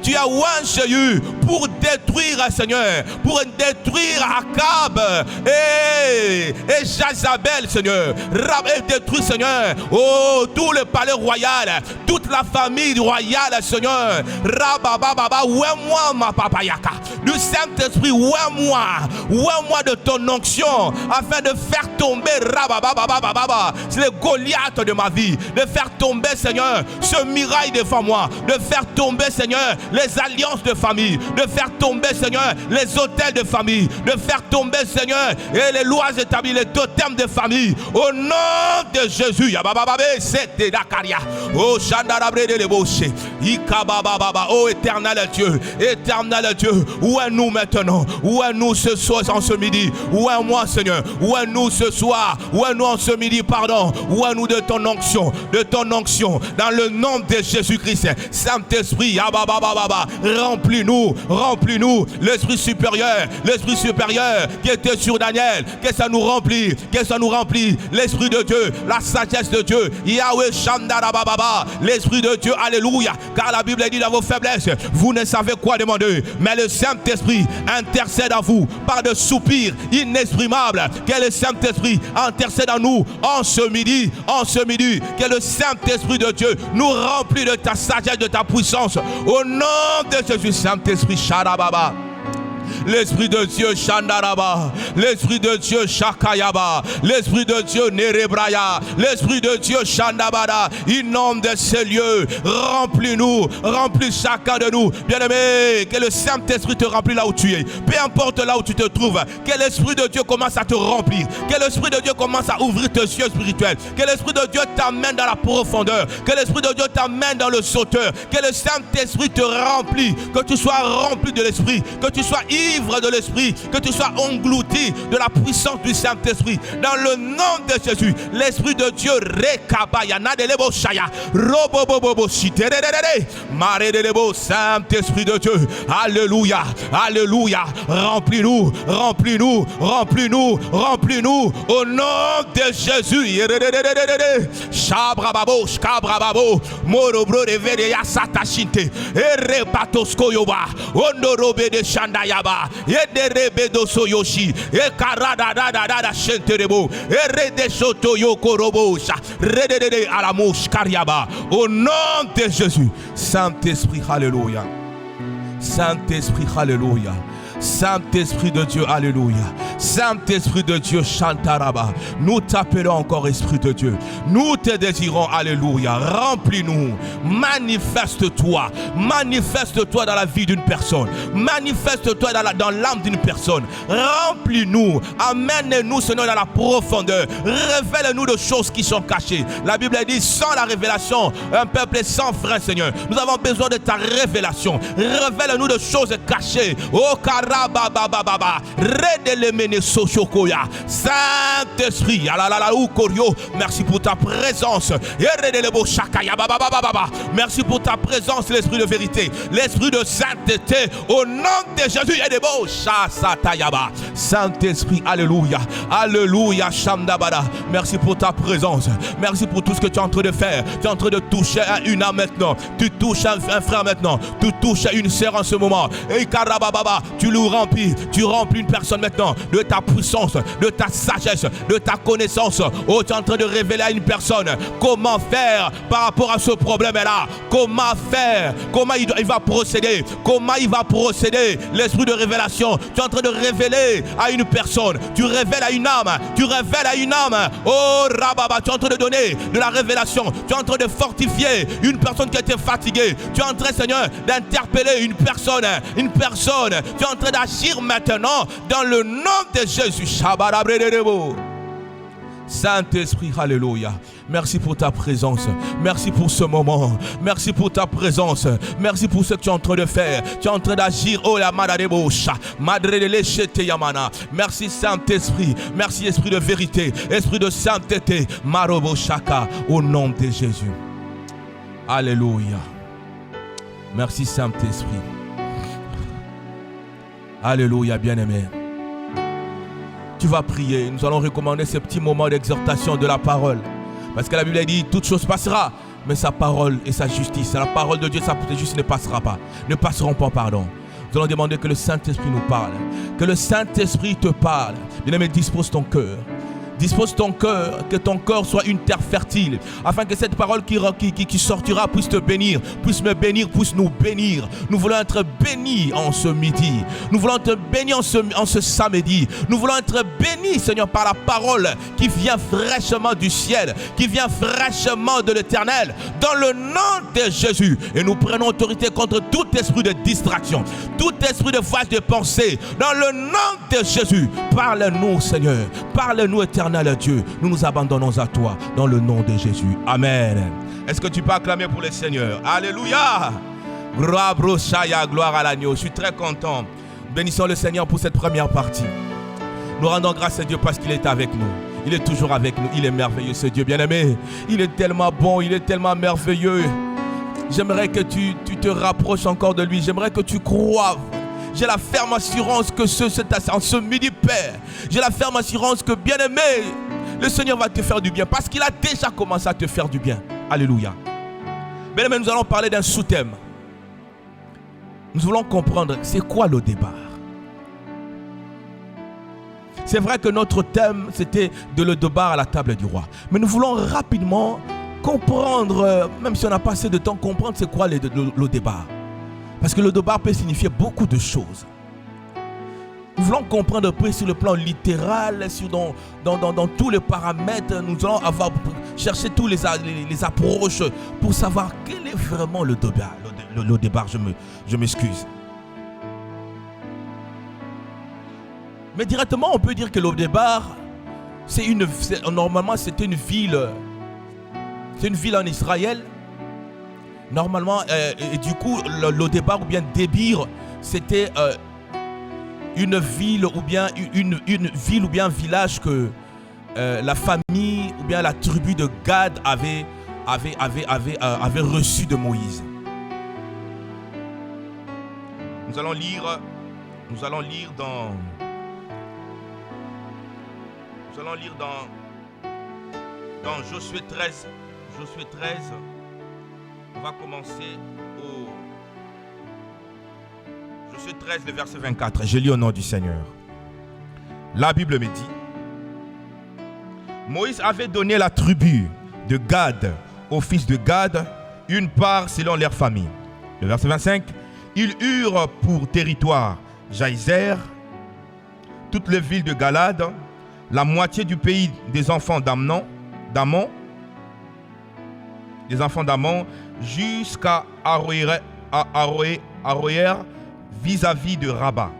tu as oint Jéhu pour détruire, Seigneur, pour détruire Akab et Jezabel, Seigneur. Et détruire, Seigneur, oh, tout le palais royal, toute la famille royale, Seigneur. Rabababa, ouais-moi, ma papayaka. Du Saint-Esprit, ouais-moi de ton onction, afin de faire tomber Rabababa, c'est le Goliath de ma vie, de faire tomber, Seigneur, ce mirail devant moi, de faire tomber, Seigneur, les alliances de famille, de faire tomber, Seigneur, les hôtels de famille, de faire tomber, Seigneur, et les lois établies, les totems de famille, au nom de Jésus. Yabababe, c'était Dakaria. Oh, Chandarabre de l'ébauché. Ikabababa. Oh, éternel Dieu, où est nous maintenant? Où est nous ce soir, en ce midi? Où est moi, Seigneur? Où est nous ce soir? Où est nous en ce midi, pardon? Où est nous de ton onction, dans le nom de Jésus-Christ. Saint-Esprit, remplis-nous remplis-nous. L'esprit supérieur qui était sur Daniel, que ça nous remplit, l'esprit de Dieu, la sagesse de Dieu, Yahweh Shandarababa, l'esprit de Dieu, alléluia, car la Bible dit dans vos faiblesses, vous ne savez quoi demander, mais le Saint-Esprit intercède à vous par de soupirs inexprimables, que le Saint-Esprit intercède à nous en ce midi, que le Saint-Esprit de Dieu nous remplit de ta sagesse, de ta puissance, au nom de Jésus. Saint-Esprit Sharababa, l'Esprit de Dieu Shandaraba, l'Esprit de Dieu Shakayaba, l'Esprit de Dieu Nerebraya, l'Esprit de Dieu Shandabada, inonde de ces lieux, remplis-nous, remplis chacun de nous, bien-aimé, que le Saint-Esprit te remplit là où tu es, peu importe là où tu te trouves, que l'Esprit de Dieu commence à te remplir, que l'Esprit de Dieu commence à ouvrir tes yeux spirituels, que l'Esprit de Dieu t'amène dans la profondeur, que l'Esprit de Dieu t'amène dans le sauteur, que le Saint-Esprit te remplit, que tu sois rempli de l'Esprit, que tu sois ivre de l'Esprit, que tu sois englouti de la puissance du Saint-Esprit. Dans le nom de Jésus, l'Esprit de Dieu, Saint-Esprit de Dieu, alléluia, alléluia, remplis-nous, remplis-nous, remplis-nous, remplis-nous, au nom de Jésus. Shabrababo, Shkabrababo, Morobro de Vedeya Satashinte, Erepatoskoyoba, Ondorobe de Shandayaba, Ederebedo Soyoshi, Ekaradadadada Shenterebo, Erede Soto Yokorobosha, Redede Alamosh Kariaba, au nom de Jésus. Saint-Esprit, alléluia. Saint-Esprit, alléluia. Saint-Esprit de Dieu, alléluia. Saint-Esprit de Dieu, Chantaraba. Nous t'appelons encore Esprit de Dieu. Nous te désirons, alléluia. Remplis-nous. Manifeste-toi. Manifeste-toi dans la vie d'une personne. Manifeste-toi dans l'âme d'une personne. Remplis-nous. Amène-nous, Seigneur, dans la profondeur. Révèle-nous de choses qui sont cachées. La Bible dit, sans la révélation, un peuple est sans frein, Seigneur. Nous avons besoin de ta révélation. Révèle-nous de choses cachées. Oh, Saint-Esprit, merci pour ta présence. Merci pour ta présence, l'Esprit de vérité, l'Esprit de sainteté, au nom de Jésus. Saint-Esprit, alléluia, alléluia, Shamdabada. Merci pour ta présence, merci pour tout ce que tu es en train de faire. Tu es en train de toucher une âme maintenant, tu touches un frère maintenant, tu touches une sœur en ce moment. Et tu lui remplis, tu remplis une personne maintenant de ta puissance, de ta sagesse, de ta connaissance. Oh, tu es en train de révéler à une personne comment faire par rapport à ce problème-là. Comment faire, comment il va procéder, l'esprit de révélation. Tu es en train de révéler à une personne, tu révèles à une âme, Oh, Rababa, tu es en train de donner de la révélation, tu es en train de fortifier une personne qui était fatiguée. Tu es en train, Seigneur, d'interpeller une personne. Tu es en train d'agir maintenant dans le nom de Jésus. Saint-Esprit, alléluia. Merci pour ta présence. Merci pour ce moment. Merci pour ta présence. Merci pour ce que tu es en train de faire. Tu es en train d'agir. Oh la madadebosha. Yamana. Merci Saint-Esprit. Merci Esprit de vérité. Esprit de sainteté. Maroboshaka. Au nom de Jésus. Alléluia. Merci Saint-Esprit. Alléluia, bien-aimé. Tu vas prier. Nous allons recommander ce petit moment d'exhortation de la parole. Parce que la Bible dit, toute chose passera, mais sa parole et sa justice, la parole de Dieu, sa justice ne passeront pas, pardon. Nous allons demander que le Saint-Esprit nous parle. Que le Saint-Esprit te parle. Bien-aimé, dispose ton cœur. Dispose ton cœur, que ton cœur soit une terre fertile, afin que cette parole qui sortira puisse te bénir, puisse me bénir, puisse nous bénir. Nous voulons être bénis en ce midi. Nous voulons être bénis en ce samedi. Nous voulons être bénis, Seigneur, par la parole qui vient fraîchement du ciel, qui vient fraîchement de l'Éternel, dans le nom de Jésus. Et nous prenons autorité contre tout esprit de distraction, tout esprit de voie de pensée, dans le nom de Jésus. Parle-nous, Seigneur. Parle-nous, Éternel Dieu. Nous nous abandonnons à toi dans le nom de Jésus. Amen. Est-ce que tu peux acclamer pour le Seigneur? Alléluia. Gloire à l'agneau. Je suis très content. Bénissons le Seigneur pour cette première partie. Nous rendons grâce à Dieu parce qu'il est avec nous. Il est toujours avec nous. Il est merveilleux, ce Dieu bien-aimé. Il est tellement bon. Il est tellement merveilleux. J'aimerais que tu te rapproches encore de lui. J'aimerais que tu croies j'ai la ferme assurance que en ce midi, Père, j'ai la ferme assurance que, bien-aimé, le Seigneur va te faire du bien parce qu'il a déjà commencé à te faire du bien. Alléluia. Bien-aimé, nous allons parler d'un sous-thème. Nous voulons comprendre c'est quoi le débat. C'est vrai que notre thème c'était de le débat à la table du roi. Mais nous voulons rapidement comprendre, même si on n'a pas assez de temps, comprendre c'est quoi le débat. Parce que le débat peut signifier beaucoup de choses. Nous voulons comprendre un peu sur le plan littéral, dans tous les paramètres. Nous allons chercher tous les approches pour savoir quel est vraiment le débat. Le débat, je m'excuse. Mais directement, on peut dire que le débat, normalement, c'était une ville. C'est une ville en Israël. Normalement, et du coup, le débat ou bien Débir, c'était une ville ou bien une ville ou bien un village que la famille ou bien la tribu de Gad avait reçu de Moïse. Nous allons lire dans Josué 13. Josué 13, on va commencer au Josué 13, le verset 24. Je lis au nom du Seigneur. La Bible me dit: Moïse avait donné la tribu de Gad aux fils de Gad, une part selon leur famille. Le verset 25. Ils eurent pour territoire Jaïzer, toutes les villes de Galad, la moitié du pays des enfants d'Amon, jusqu'à Aroër vis-à-vis de Rabat.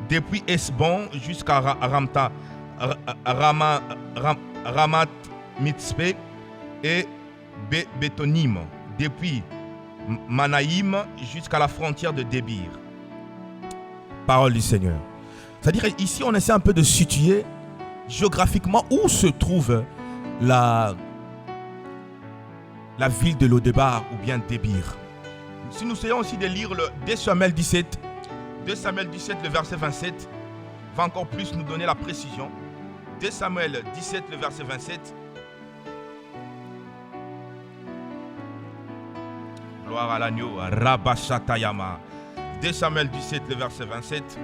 Depuis Esbon jusqu'à Ramat Mitzpé et Bétonim. Depuis Manaïm jusqu'à la frontière de Débir. Parole du Seigneur. C'est-à-dire ici on essaie un peu de situer géographiquement où se trouve la ville de Lo-Débar ou bien Débir. Si nous essayons aussi de lire le 2 Samuel 17, le verset 27 va encore plus nous donner la précision. 2 Samuel 17, le verset 27. Gloire à l'agneau, Rabashatayama. 2 Samuel 17, le verset 27.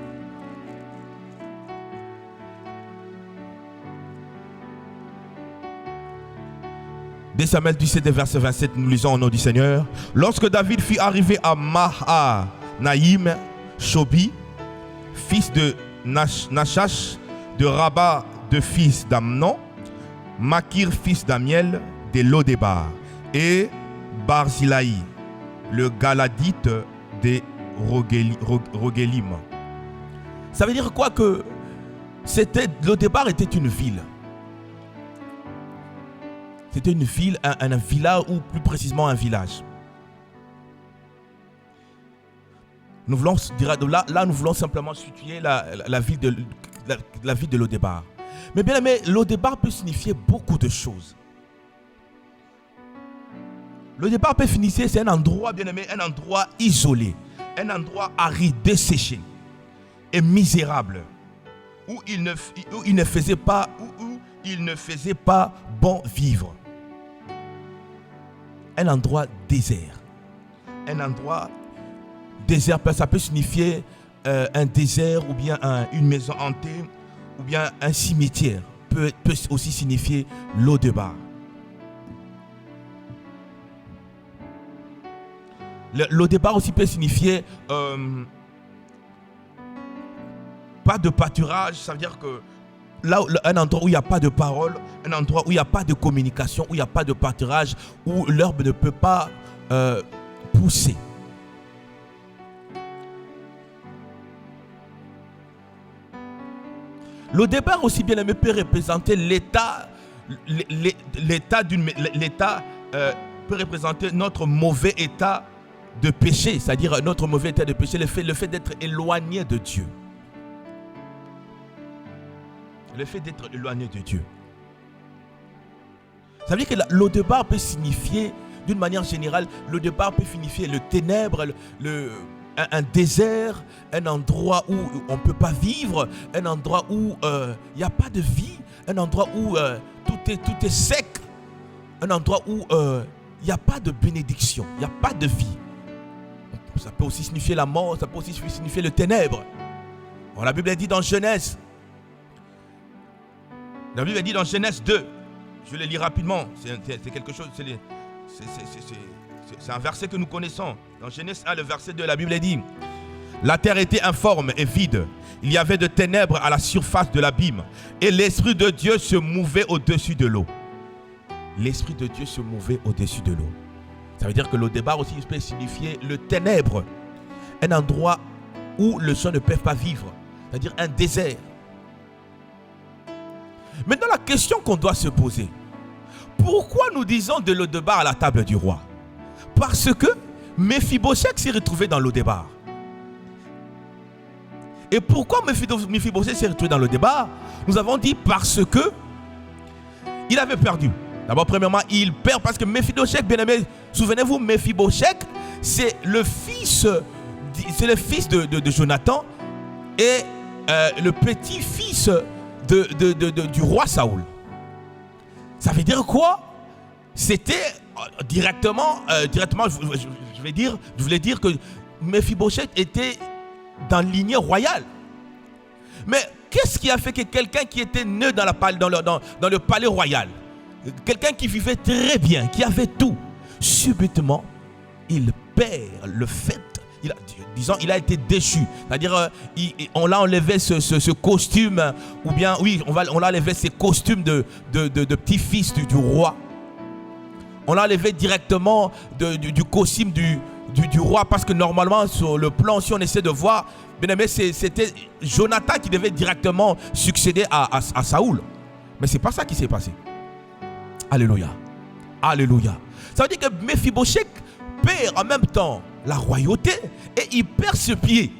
Dès Samuel 17, verset 27, nous lisons au nom du Seigneur. Lorsque David fut arrivé à Mahanaïm, Shobi, fils de Nachash, de Rabat, de fils d'Amnon, Makir, fils d'Amiel, de Lo-Débar, et Barzilaï, le Galadite de Rogelim. Ça veut dire quoi? Que Lo-Débar était une ville. C'était une ville, un village, ou plus précisément un village. Nous voulons nous voulons simplement situer la ville de Lo-Débar. Mais bien aimé, Lo-Débar peut signifier beaucoup de choses. Lo-Débar peut signifier, c'est un endroit, bien aimé, un endroit isolé, un endroit aride, desséché et misérable, où il ne faisait pas bon vivre. Un endroit désert. Un endroit désert, ça peut signifier un désert ou bien une maison hantée ou bien un cimetière. Peut aussi signifier Lo-Débar. Lo-Débar aussi peut signifier pas de pâturage, ça veut dire que là, un endroit où il n'y a pas de parole, un endroit où il n'y a pas de communication, où il n'y a pas de pâturage, où l'herbe ne peut pas pousser. Lo-Débar aussi bien aimé peut représenter l'état peut représenter notre mauvais état de péché, c'est-à-dire notre mauvais état de péché, le fait d'être éloigné de Dieu. Le fait d'être éloigné de Dieu. Ça veut dire que Lo-Débar peut signifier, d'une manière générale, Lo-Débar peut signifier le ténèbre, un désert, un endroit où on ne peut pas vivre, un endroit où il n'y a pas de vie, un endroit où tout est sec, un endroit où il n'y a pas de bénédiction, il n'y a pas de vie. Ça peut aussi signifier la mort, ça peut aussi signifier le ténèbre. Alors, la Bible dit dans Genèse, la Bible dit dans Genèse 2, je le lis rapidement, c'est quelque chose, c'est un verset que nous connaissons. Dans Genèse 1, le verset 2, la Bible dit: la terre était informe et vide. Il y avait de ténèbres à la surface de l'abîme. Et l'Esprit de Dieu se mouvait au-dessus de l'eau. L'Esprit de Dieu se mouvait au-dessus de l'eau. Ça veut dire que l'O-Débar aussi peut signifier le ténèbre. Un endroit où les gens ne peuvent pas vivre. C'est-à-dire un désert. Maintenant, la question qu'on doit se poser: pourquoi nous disons de l'O-Débar à la table du roi? Parce que Méphibosheth s'est retrouvé dans l'O-Débar. Et pourquoi Méphibosheth s'est retrouvé dans l'O-Débar? Nous avons dit parce que il avait perdu. D'abord, premièrement, il perd parce que Méphibosheth, bien aimé, souvenez-vous, Méphibosheth, c'est le fils de Jonathan et le petit-fils du roi Saoul. Ça veut dire quoi? C'était directement, je voulais dire que Méphibosheth était dans la lignée royale. Mais qu'est-ce qui a fait que quelqu'un qui était né dans le palais royal, quelqu'un qui vivait très bien, qui avait tout, subitement, il perd le fait, il a été déchu. C'est-à-dire, on l'a enlevé ce costume, ou bien, oui, on l'a enlevé ces costumes de petit-fils du roi. On l'a enlevé directement du costume du roi, parce que normalement, sur le plan, si on essaie de voir, bien aimé, c'était Jonathan qui devait directement succéder à Saoul. Mais ce n'est pas ça qui s'est passé. Alléluia. Alléluia. Ça veut dire que Méphibosheth perd en même temps la royauté et il perd ce pied.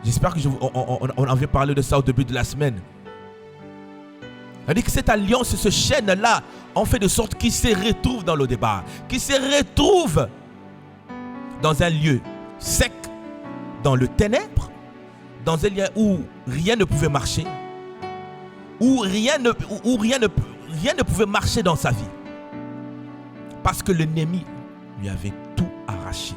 J'espère qu'on avait parlé de ça au début de la semaine. C'est-à-dire que cette alliance, ce chaîne-là, on fait de sorte qu'il se retrouve dans l'O-Débar, qu'il se retrouve dans un lieu sec, dans le ténèbre, dans un lieu où rien ne pouvait marcher, où rien ne pouvait marcher dans sa vie. Parce que l'ennemi lui avait tout arraché.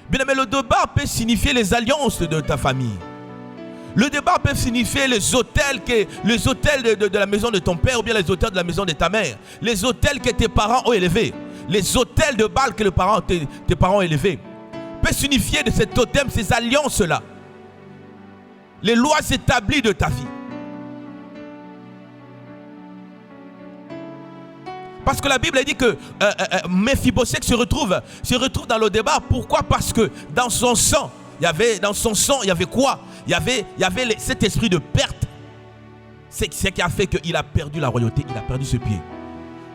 Bien aimé, le débat peut signifier les alliances de ta famille. Le débat peut signifier les hôtels de la maison de ton père, ou bien les hôtels de la maison de ta mère. Les hôtels que tes parents ont élevés. Les hôtels de Baal que tes parents ont élevés. Peut signifier de cet totem, ces alliances-là. Les lois établies de ta vie. Parce que la Bible dit que Méphibosheth se retrouve dans le débat. Pourquoi? Parce que dans son sang, il y avait quoi? Il y avait cet esprit de perte. C'est ce qui a fait qu'il a perdu la royauté, il a perdu ce pied.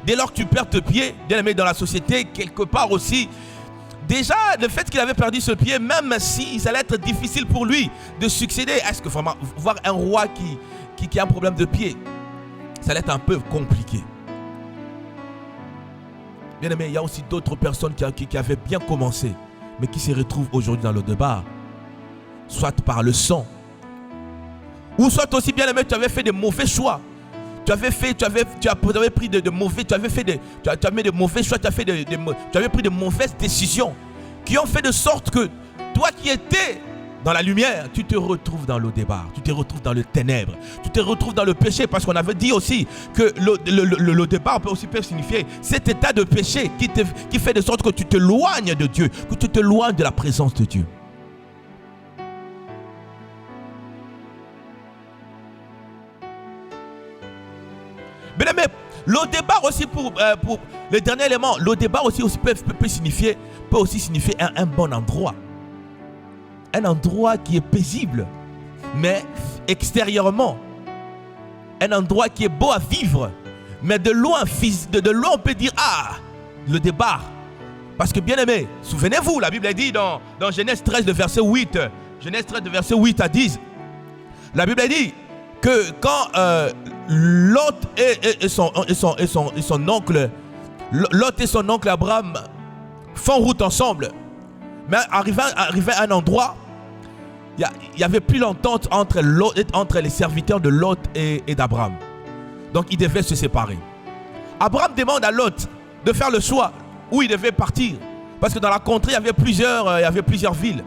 Dès lors que tu perds tes pieds, bien aimé, dans la société, quelque part aussi, déjà le fait qu'il avait perdu ce pied, même si ça allait être difficile pour lui de succéder, est-ce que vraiment voir un roi qui a un problème de pied, ça allait être un peu compliqué. Bien aimé, il y a aussi d'autres personnes qui avaient bien commencé, mais qui se retrouvent aujourd'hui dans le débat, soit par le sang, ou soit aussi, bien aimé, tu avais fait des mauvais choix. Tu avais pris de mauvais choix, tu avais pris de mauvaises décisions qui ont fait de sorte que toi qui étais dans la lumière, tu te retrouves dans le débat, tu te retrouves dans le ténèbre, tu te retrouves dans le péché, parce qu'on avait dit aussi que le débat peut signifier cet état de péché qui fait de sorte que tu te éloignes de Dieu, que tu te éloignes de la présence de Dieu. Bien aimé, le débat aussi pour le dernier élément, le débat aussi peut signifier un bon endroit. Un endroit qui est paisible, mais extérieurement. Un endroit qui est beau à vivre, mais de loin on peut dire, ah, le débat. Parce que bien aimé, souvenez-vous, la Bible dit dans Genèse 13, le verset 8, Genèse 13, le verset 8 à 10, la Bible dit que quand Lot et son oncle Abraham font route ensemble. Mais arrivé à un endroit, il n'y avait plus l'entente entre les serviteurs de Lot et d'Abraham. Donc ils devaient se séparer. Abraham demande à Lot de faire le choix où il devait partir. Parce que dans la contrée, il y avait plusieurs villes.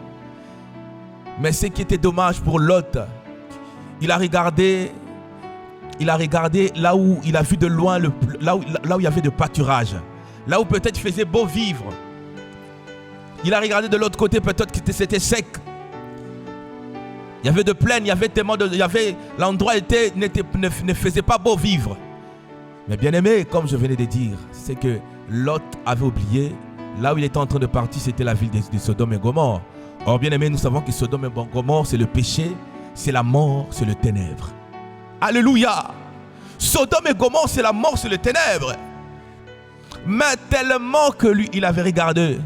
Mais ce qui était dommage pour Lot, il a regardé là où il a vu de loin, là où il y avait de pâturage. Là où peut-être il faisait beau vivre. Il a regardé de l'autre côté, peut-être que c'était sec. Il y avait de plaine, l'endroit ne faisait pas beau vivre. Mais bien aimé, comme je venais de dire, c'est que Lot avait oublié, là où il était en train de partir, c'était la ville de Sodome et Gomorrhe. Or bien aimé, nous savons que Sodome et Gomorrhe, c'est le péché, c'est la mort, c'est le ténèbre. Alléluia! Sodome et Gomorrhe, c'est la mort, c'est le ténèbre. Mais tellement que lui, il avait regardé,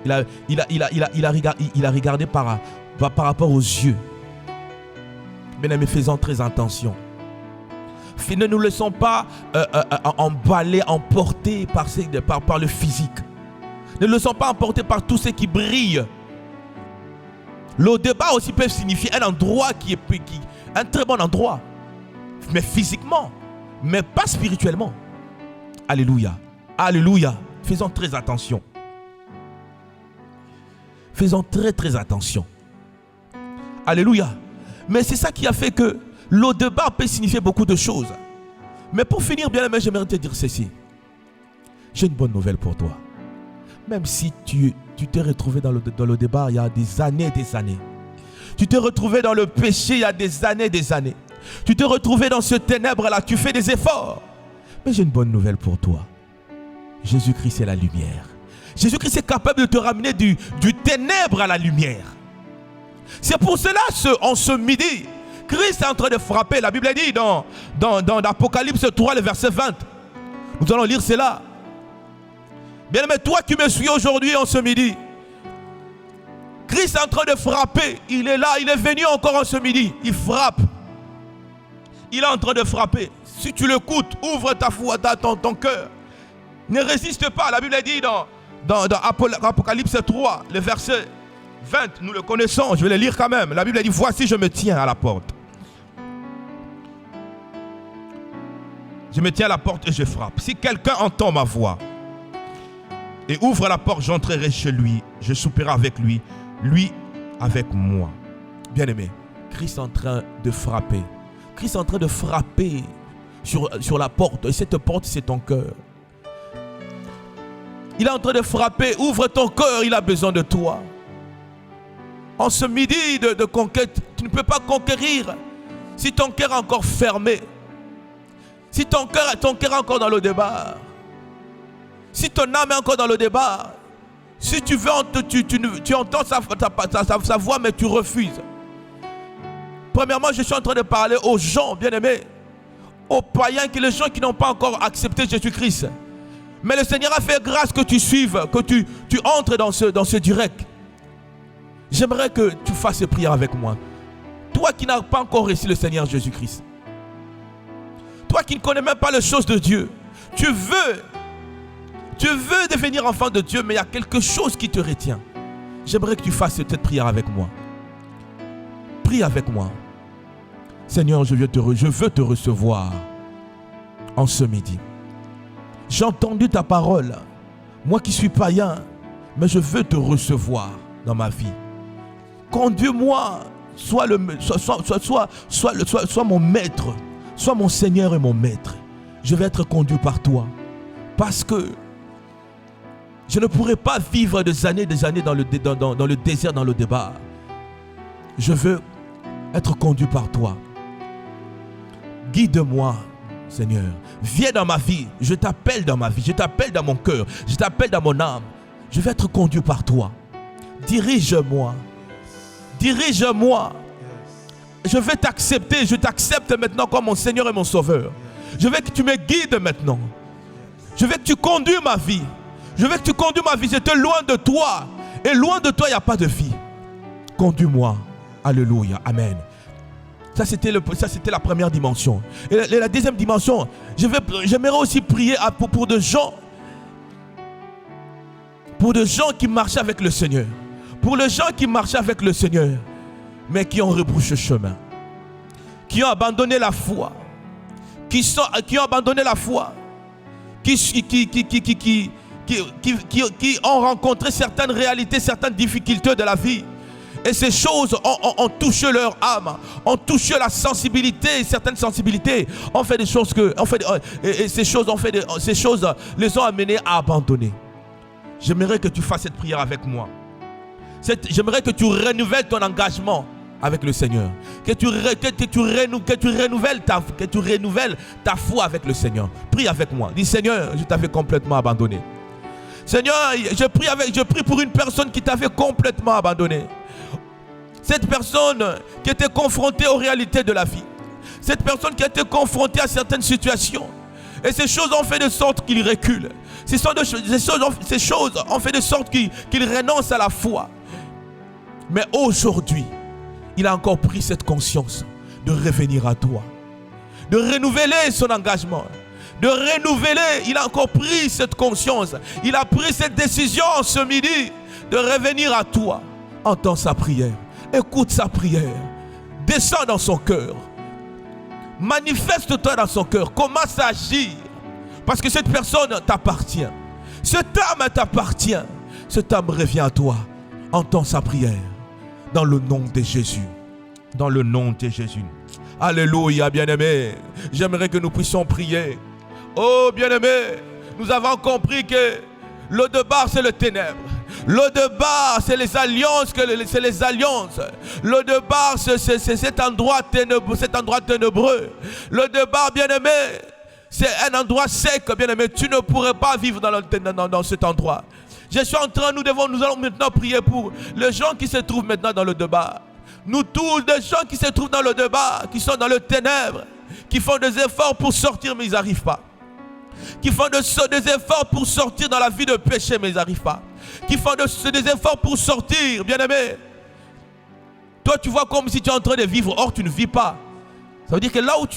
il a regardé par rapport aux yeux. Bien aimé, faisons très attention. Ne nous laissons pas emballer, emporter par le physique. Ne nous laissons pas emporter par tout ce qui brille. Le débat aussi peut signifier un endroit un très bon endroit, mais physiquement, mais pas spirituellement. Alléluia. Alléluia. Faisons très attention. Faisons très attention. Alléluia. Mais c'est ça qui a fait que le débat peut signifier beaucoup de choses. Mais pour finir, bien aimé, j'aimerais te dire ceci. J'ai une bonne nouvelle pour toi. Même si tu t'es retrouvé dans le débat il y a des années. Tu t'es retrouvé dans le péché il y a des années. Tu t'es retrouvé dans ce ténèbre-là. Tu fais des efforts. Mais j'ai une bonne nouvelle pour toi. Jésus-Christ est la lumière. Jésus-Christ est capable de te ramener du ténèbre à la lumière. C'est pour cela, en ce midi, Christ est en train de frapper. La Bible dit dans Apocalypse 3, le verset 20. Nous allons lire cela. Bien aimé, toi qui me suis aujourd'hui en ce midi, Christ est en train de frapper. Il est là, il est venu encore en ce midi. Il frappe. Il est en train de frapper. Si tu l'écoutes, ouvre ta foi, ton cœur. Ne résiste pas. La Bible dit dans Apocalypse 3, le verset 20, nous le connaissons, je vais le lire quand même. La Bible dit, voici je me tiens à la porte. Je me tiens à la porte et je frappe. Si quelqu'un entend ma voix et ouvre la porte, j'entrerai chez lui, je souperai avec lui, lui avec moi. Bien aimé, Christ est en train de frapper. Christ est en train de frapper sur la porte. Et cette porte, c'est ton cœur. Il est en train de frapper. Ouvre ton cœur, il a besoin de toi. En ce midi de conquête, tu ne peux pas conquérir si ton cœur est encore fermé. Si ton cœur est encore dans le débat. Si ton âme est encore dans le débat. Si tu veux, tu entends sa voix, mais tu refuses. Premièrement, je suis en train de parler aux gens, bien-aimés, aux païens, les gens qui n'ont pas encore accepté Jésus-Christ. Mais le Seigneur a fait grâce que tu suives, que tu entres dans ce direct. J'aimerais que tu fasses ces prières avec moi. Toi qui n'as pas encore reçu le Seigneur Jésus-Christ. Toi qui ne connais même pas les choses de Dieu. Tu veux devenir enfant de Dieu, mais il y a quelque chose qui te retient. J'aimerais que tu fasses cette prière avec moi. Prie avec moi. Seigneur, je veux te recevoir en ce midi. J'ai entendu ta parole. Moi qui suis païen, mais je veux te recevoir dans ma vie. Conduis-moi, sois mon maître, sois mon Seigneur et mon maître. Je vais être conduit par toi. Parce que je ne pourrai pas vivre des années dans le désert, dans le débat. Je veux être conduit par toi. Guide-moi, Seigneur. Viens dans ma vie. Je t'appelle dans ma vie. Je t'appelle dans mon cœur. Je t'appelle dans mon âme. Je vais être conduit par toi. Dirige-moi. Dirige-moi. Je vais t'accepter. Je t'accepte maintenant comme mon Seigneur et mon Sauveur. Je veux que tu me guides maintenant. Je veux que tu conduis ma vie. Je veux que tu conduis ma vie. J'étais loin de toi. Et loin de toi, il n'y a pas de vie. Conduis-moi. Alléluia. Amen. Ça, c'était la première dimension. Et la deuxième dimension, j'aimerais aussi prier pour des gens Pour des gens qui marchaient avec le Seigneur. Pour les gens qui marchaient avec le Seigneur, mais qui ont rebrouché chemin. Qui ont abandonné la foi. Qui ont abandonné la foi. Qui ont rencontré certaines réalités, certaines difficultés de la vie. Et ces choses ont touché leur âme, ont touché la sensibilité, certaines sensibilités, ont fait des choses ces choses les ont amenés à abandonner. J'aimerais que tu fasses cette prière avec moi. J'aimerais que tu renouvelles ton engagement avec le Seigneur. Que tu renouvelles ta foi avec le Seigneur. Prie avec moi. Dis Seigneur, je t'avais complètement abandonné. Seigneur, je prie pour une personne qui t'avait complètement abandonné. Cette personne qui était confrontée aux réalités de la vie. Cette personne qui a été confrontée à certaines situations. Et ces choses ont fait de sorte qu'il recule. Ces choses ont fait de sorte qu'il renonce à la foi. Mais aujourd'hui, il a encore pris cette conscience de revenir à toi. De renouveler son engagement. De renouveler, il a encore pris cette conscience. Il a pris cette décision ce midi de revenir à toi. Entends sa prière. Écoute sa prière. Descends dans son cœur. Manifeste-toi dans son cœur. Commence à agir. Parce que cette personne t'appartient. Cette âme t'appartient. Cette âme revient à toi. Entends sa prière. Dans le nom de Jésus. Dans le nom de Jésus. Alléluia, bien-aimés. J'aimerais que nous puissions prier. Oh, bien-aimés, nous avons compris que l'au-delà, c'est le ténèbre. L'au-delà, c'est les alliances. L'au-delà, c'est cet endroit ténébreux. L'au-delà, bien-aimé, c'est un endroit sec, bien-aimé. Tu ne pourrais pas vivre dans cet endroit. Nous allons maintenant prier pour les gens qui se trouvent maintenant dans le débat. Nous tous, les gens qui se trouvent dans le débat, qui sont dans le ténèbre, qui font des efforts pour sortir, mais ils n'arrivent pas. Qui font des efforts pour sortir dans la vie de péché, mais ils n'arrivent pas. Qui font des efforts pour sortir, bien-aimé. Toi, tu vois comme si tu es en train de vivre, or tu ne vis pas. Ça veut dire que là où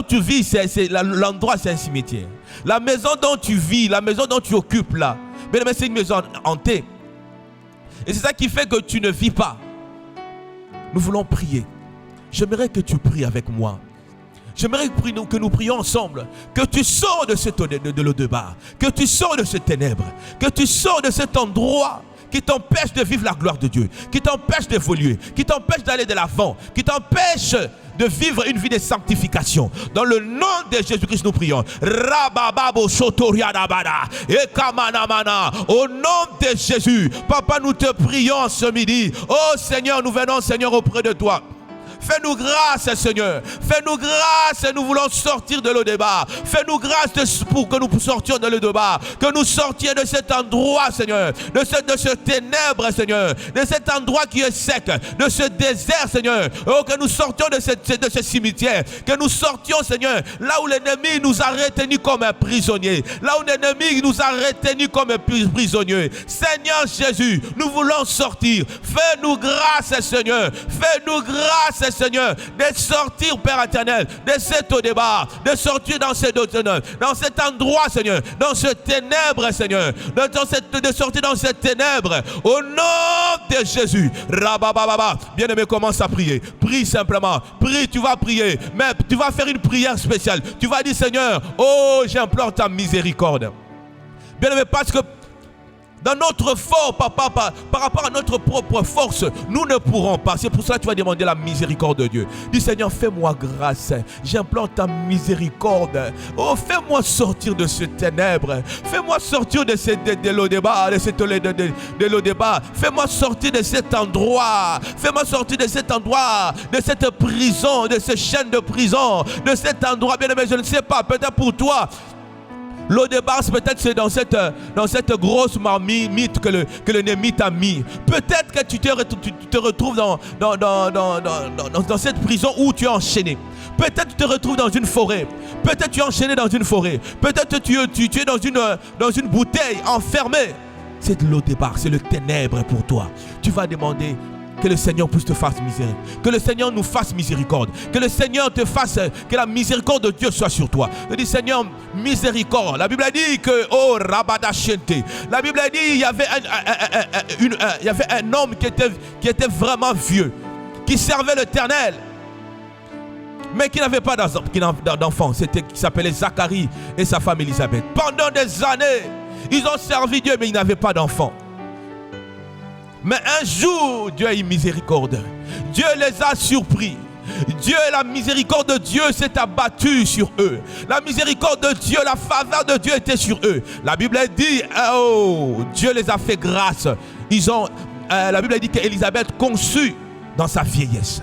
tu vis, l'endroit, c'est un cimetière. La maison dont tu vis, la maison dont tu occupes là, bien-aimé, c'est une maison hantée. Et c'est ça qui fait que tu ne vis pas. Nous voulons prier. J'aimerais que tu pries avec moi. J'aimerais que nous prions ensemble. Que tu sors de l'au-delà. Que tu sors de ces ténèbres. Que tu sors de cet endroit qui t'empêche de vivre la gloire de Dieu. Qui t'empêche d'évoluer. Qui t'empêche d'aller de l'avant. Qui t'empêche de vivre une vie de sanctification. Dans le nom de Jésus-Christ, nous prions. Au nom de Jésus, Papa, nous te prions ce midi. Oh Seigneur, nous venons, Seigneur, auprès de toi. Fais-nous grâce, Seigneur. Fais-nous grâce, nous voulons sortir de l'au-delà. Fais-nous grâce pour que nous sortions de l'au-delà. Que nous sortions de cet endroit, Seigneur. De ce ténèbre, Seigneur. De cet endroit qui est sec. De ce désert, Seigneur. Oh, que nous sortions de ce cimetière. Que nous sortions, Seigneur, là où l'ennemi nous a retenus comme prisonniers. Là où l'ennemi nous a retenus comme prisonniers. Seigneur Jésus, nous voulons sortir. Fais-nous grâce, Seigneur. Fais-nous grâce, Seigneur, de sortir, Père éternel, de cet au-delà, de sortir dans cet endroit, Seigneur, dans ce ténèbre, Seigneur, de sortir dans cette ténèbre, au nom de Jésus. Bien-aimé, commence à prier. Prie simplement. Prie, tu vas prier, mais tu vas faire une prière spéciale. Tu vas dire, Seigneur, oh, j'implore ta miséricorde. Bien-aimé, parce que dans notre force, papa, par rapport à notre propre force, nous ne pourrons pas. C'est pour ça que tu vas demander la miséricorde de Dieu. Dis Seigneur, fais-moi grâce. J'implore ta miséricorde. Oh, fais-moi sortir de ce ténèbre. Fais-moi sortir de l'au-delà, de l'au-delà. Fais-moi sortir de cet endroit. Fais-moi sortir de cet endroit, de cette prison, de ce chaîne de prison, de cet endroit. Bien aimé, je ne sais pas, peut-être pour toi. L'au-delà, peut-être c'est dans cette grosse marmite que l'ennemi t'a mis. Peut-être que tu te retrouves dans cette prison où tu es enchaîné. Peut-être que tu te retrouves dans une forêt. Peut-être que tu es enchaîné dans une forêt. Peut-être que tu es dans une bouteille enfermée. C'est de l'au-delà, c'est le ténèbre pour toi. Tu vas demander Que le Seigneur puisse te faire miséricorde. Que le Seigneur nous fasse miséricorde. Que le Seigneur te fasse, que la miséricorde de Dieu soit sur toi. Je dis Seigneur, miséricorde. La Bible a dit que, oh, Rabadachente. La Bible a dit, il y avait un homme qui était vraiment vieux, qui servait l'Éternel, mais qui n'avait pas d'enfant. Qui s'appelait Zacharie et sa femme Élisabeth. Pendant des années, ils ont servi Dieu, mais ils n'avaient pas d'enfant. Mais un jour, Dieu a eu miséricorde. Dieu les a surpris. Dieu, la miséricorde de Dieu s'est abattue sur eux. La miséricorde de Dieu, la faveur de Dieu était sur eux. La Bible dit, oh, Dieu les a fait grâce. La Bible dit qu'Élisabeth conçut dans sa vieillesse.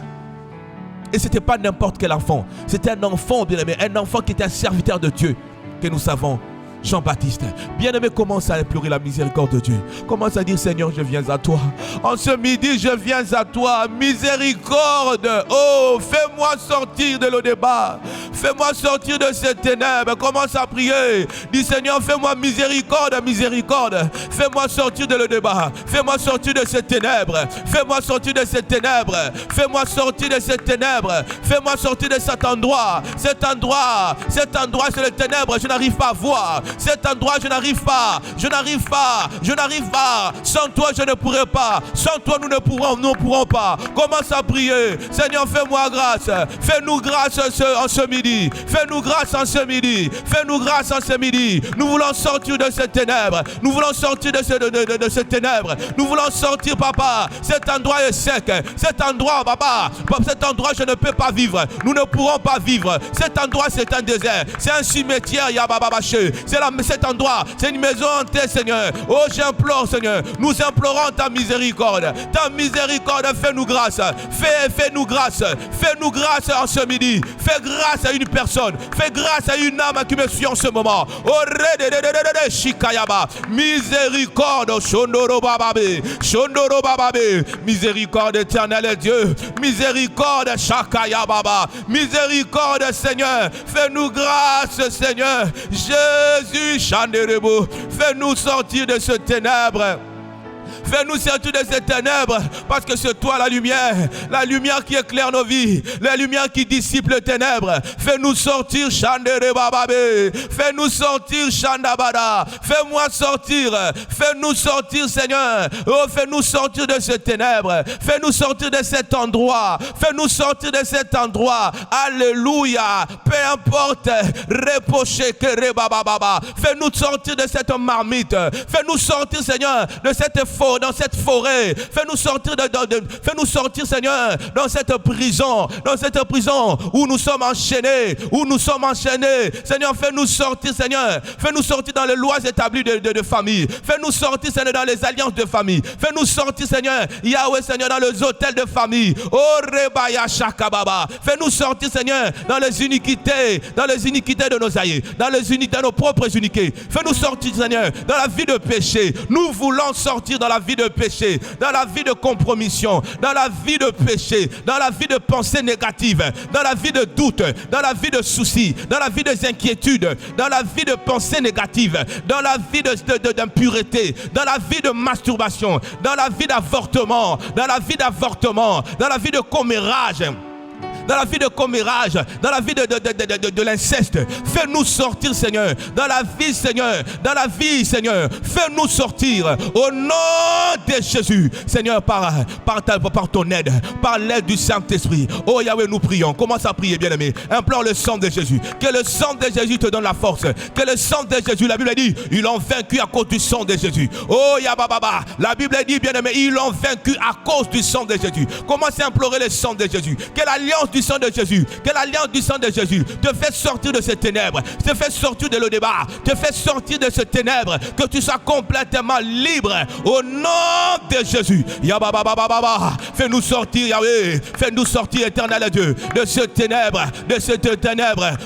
Et ce n'était pas n'importe quel enfant. C'était un enfant, bien aimé, un enfant qui était un serviteur de Dieu, que nous savons. Jean-Baptiste, bien-aimé, commence à implorer la miséricorde de Dieu. Commence à dire, Seigneur, je viens à toi. En ce midi, je viens à toi. Miséricorde. Oh, fais-moi sortir de l'Odéba. Fais-moi sortir de ces ténèbres. Commence à prier. Dis, Seigneur, fais-moi miséricorde, miséricorde. Fais-moi sortir de l'Odéba. Fais-moi sortir de ces ténèbres. Fais-moi sortir de ces ténèbres. Fais-moi sortir de ces ténèbres. Fais-moi sortir de cet endroit. Cet endroit, c'est le ténèbre. Je n'arrive pas à voir. Cet endroit, je n'arrive pas. Sans toi, je ne pourrai pas. Sans toi, nous ne pourrons pas. Commence à prier. Seigneur, fais-moi grâce. Fais-nous grâce en ce midi. Fais-nous grâce en ce midi. Fais-nous grâce en ce midi. Nous voulons sortir de ces ténèbres. Nous voulons sortir de ces ténèbres. Nous voulons sortir, papa. Cet endroit est sec. Cet endroit, papa. Cet endroit, je ne peux pas vivre. Nous ne pourrons pas vivre. Cet endroit, c'est un désert. C'est un cimetière, Yabababaché. Cet endroit, c'est une maison hantée, Seigneur. Oh, j'implore, Seigneur. Nous implorons ta miséricorde. Ta miséricorde, fais-nous grâce. Fais-nous grâce. Fais-nous grâce en ce midi. Fais grâce à une personne. Fais grâce à une âme qui me suit en ce moment. Oh, Shikayaba. Miséricorde, Shondoro Bababe. Shondoro Bababe. Miséricorde éternelle, Dieu. Miséricorde, Shakayababa. Miséricorde, Seigneur. Fais-nous grâce, Seigneur. Jésus, Chanderebo, fais-nous sortir de ce ténèbre. Fais-nous sortir de ces ténèbres, parce que c'est toi la lumière qui éclaire nos vies, la lumière qui dissipe les ténèbres. Fais-nous sortir, Chanderebababe. Fais-nous sortir, Chandabada. Fais-moi sortir. Fais-nous sortir, Seigneur. Oh, fais-nous sortir de ces ténèbres. Fais-nous sortir de cet endroit. Fais-nous sortir de cet endroit. Alléluia. Peu importe. Repoché que rebababa. Fais-nous sortir de cette marmite. Fais-nous sortir, Seigneur, de cette forêt. Dans cette forêt, fais-nous sortir fais-nous sortir, Seigneur, dans cette prison où nous sommes enchaînés, Seigneur, fais-nous sortir, Seigneur, fais-nous sortir dans les lois établies de famille, fais-nous sortir, Seigneur, dans les alliances de famille, fais-nous sortir, Seigneur, Yahweh, Seigneur, dans les hôtels de famille, oh Rebaya Shakababa, fais-nous sortir, Seigneur, dans les iniquités de nos aïeux, dans nos propres iniquités, fais-nous sortir, Seigneur, dans la vie de péché. Nous voulons sortir dans la vie de péché, dans la vie de compromission, dans la vie de péché, dans la vie de pensée négative, dans la vie de doute, dans la vie de soucis, dans la vie des inquiétudes, dans la vie de pensée négative, dans la vie d'impureté, dans la vie de masturbation, dans la vie d'avortement, dans la vie de commérage. Dans la vie de commérage, dans la vie de l'inceste, fais-nous sortir, Seigneur. Dans la vie, Seigneur, fais-nous sortir. Au nom de Jésus, Seigneur, par ton aide, par l'aide du Saint-Esprit. Oh Yahweh, nous prions. Commence à prier, bien-aimé. Implore le sang de Jésus. Que le sang de Jésus te donne la force. Que le sang de Jésus, la Bible dit, ils l'ont vaincu à cause du sang de Jésus. Oh Yabababa, la Bible dit, bien-aimé, ils l'ont vaincu à cause du sang de Jésus. Commence à implorer le sang de Jésus. Que l'alliance du sang de Jésus, que l'alliance du sang de Jésus te fait sortir de ces ténèbres, te fait sortir de l'Odéba, te fait sortir de ces ténèbres, que tu sois complètement libre au nom de Jésus. Yababababa, fais-nous sortir, Yahweh, fais-nous sortir, éternel Dieu, de ces ténèbres,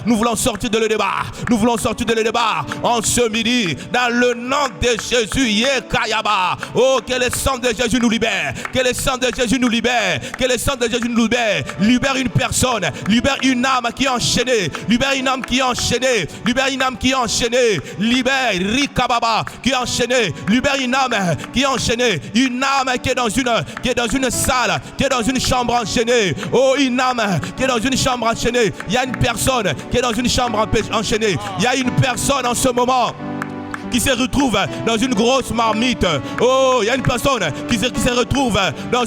Nous voulons sortir de l'Odéba, en ce midi, dans le nom de Jésus. Yekayaba. Oh, que le sang de Jésus nous libère, que le sang de Jésus nous libère, que le sang de Jésus nous libère une personne. Libère une âme qui est enchaînée. Libère une âme qui est enchaînée. Libère une âme qui est enchaînée. Libère Rikababa qui est enchaînée. Libère une âme qui est enchaînée. Une âme qui est dans une salle, qui est dans une chambre enchaînée. Oh, une âme qui est dans une chambre enchaînée. Il y a une personne qui est dans une chambre enchaînée. Il y a une personne en ce moment qui se retrouve dans une grosse marmite. Oh, il y a une personne qui se retrouve dans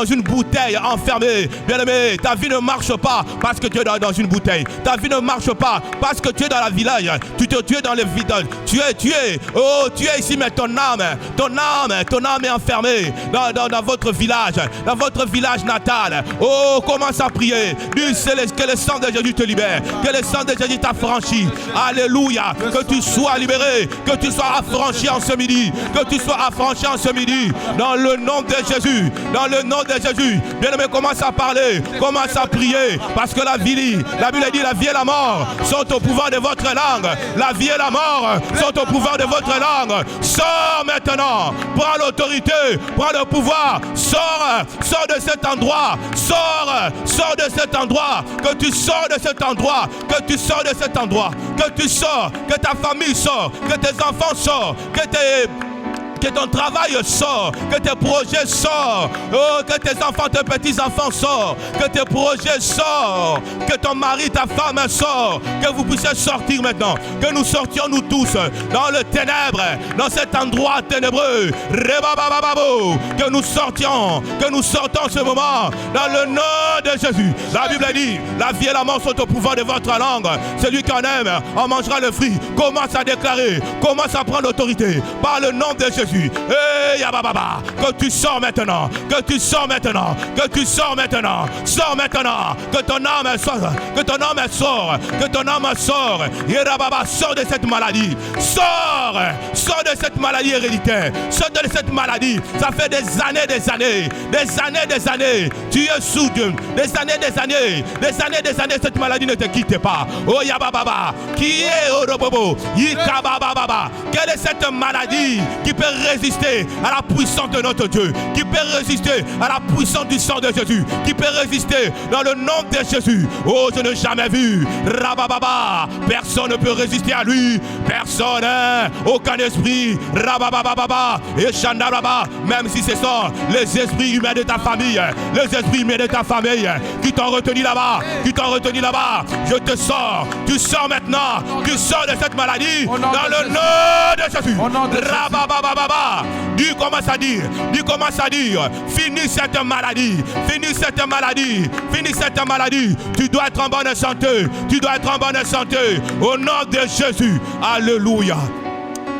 une bouteille enfermée. Bien-aimé, ta vie ne marche pas parce que tu es dans une bouteille. Ta vie ne marche pas parce que tu es dans la village. Tu es dans le village. Tu es ici, mais ton âme est enfermée dans votre village natal. Oh, commence à prier. Dis que le sang de Jésus te libère. Que le sang de Jésus t'affranchit. Alléluia. Que tu sois libéré, que tu sois affranchi en ce midi, que tu sois affranchi en ce midi, dans le nom de Jésus, dans le nom de Jésus. Bien-aimé, commence à parler, commence à prier, parce que la Bible dit, la vie et la mort sont au pouvoir de votre langue. La vie et la mort sont au pouvoir de votre langue. Sors maintenant, prends l'autorité, prends le pouvoir, sors de cet endroit, sors de cet endroit, que tu sors de cet endroit, que tu sors de cet endroit, que tu sors, que ta famille sort, que tes enfants sortent, que ton travail sort, que tes projets sortent, oh, que tes enfants, tes petits-enfants sortent, que tes projets sortent, que ton mari, ta femme sort, que vous puissiez sortir maintenant, que nous sortions nous tous dans le ténèbre, dans cet endroit ténébreux, que nous sortons ce moment dans le nom de Jésus. La Bible dit, la vie et la mort sont au pouvoir de votre langue. Celui qui en aime en mangera le fruit. Commence à déclarer, commence à prendre l'autorité par le nom de Jésus. Hey, Yababa, que tu sors maintenant, que tu sors maintenant, que tu sors maintenant, sors maintenant, que ton âme sort, que ton âme sort, que ton âme sort. Yababa, sors de cette maladie, sors de cette maladie héréditaire, sors de cette maladie. Ça fait des années, tu es sous Dieu, des années, cette maladie ne te quitte pas. Oh Yababa, qui est Orobobo, Yikababa, quelle est cette maladie qui peut résister à la puissance de notre Dieu, qui peut résister à la puissance du sang de Jésus, qui peut résister dans le nom de Jésus. Oh, je n'ai jamais vu Rabababa, personne ne peut résister à lui, personne, aucun esprit, Rabababa et Shandababa, même si ce sont les esprits humains de ta famille, les esprits humains de ta famille qui t'ont retenu là-bas, je te sors, tu sors maintenant, tu sors de cette maladie dans le nom de Jésus. Rabababa. Dieu commence à dire, finis cette maladie. Tu dois être en bonne santé, au nom de Jésus. Alléluia.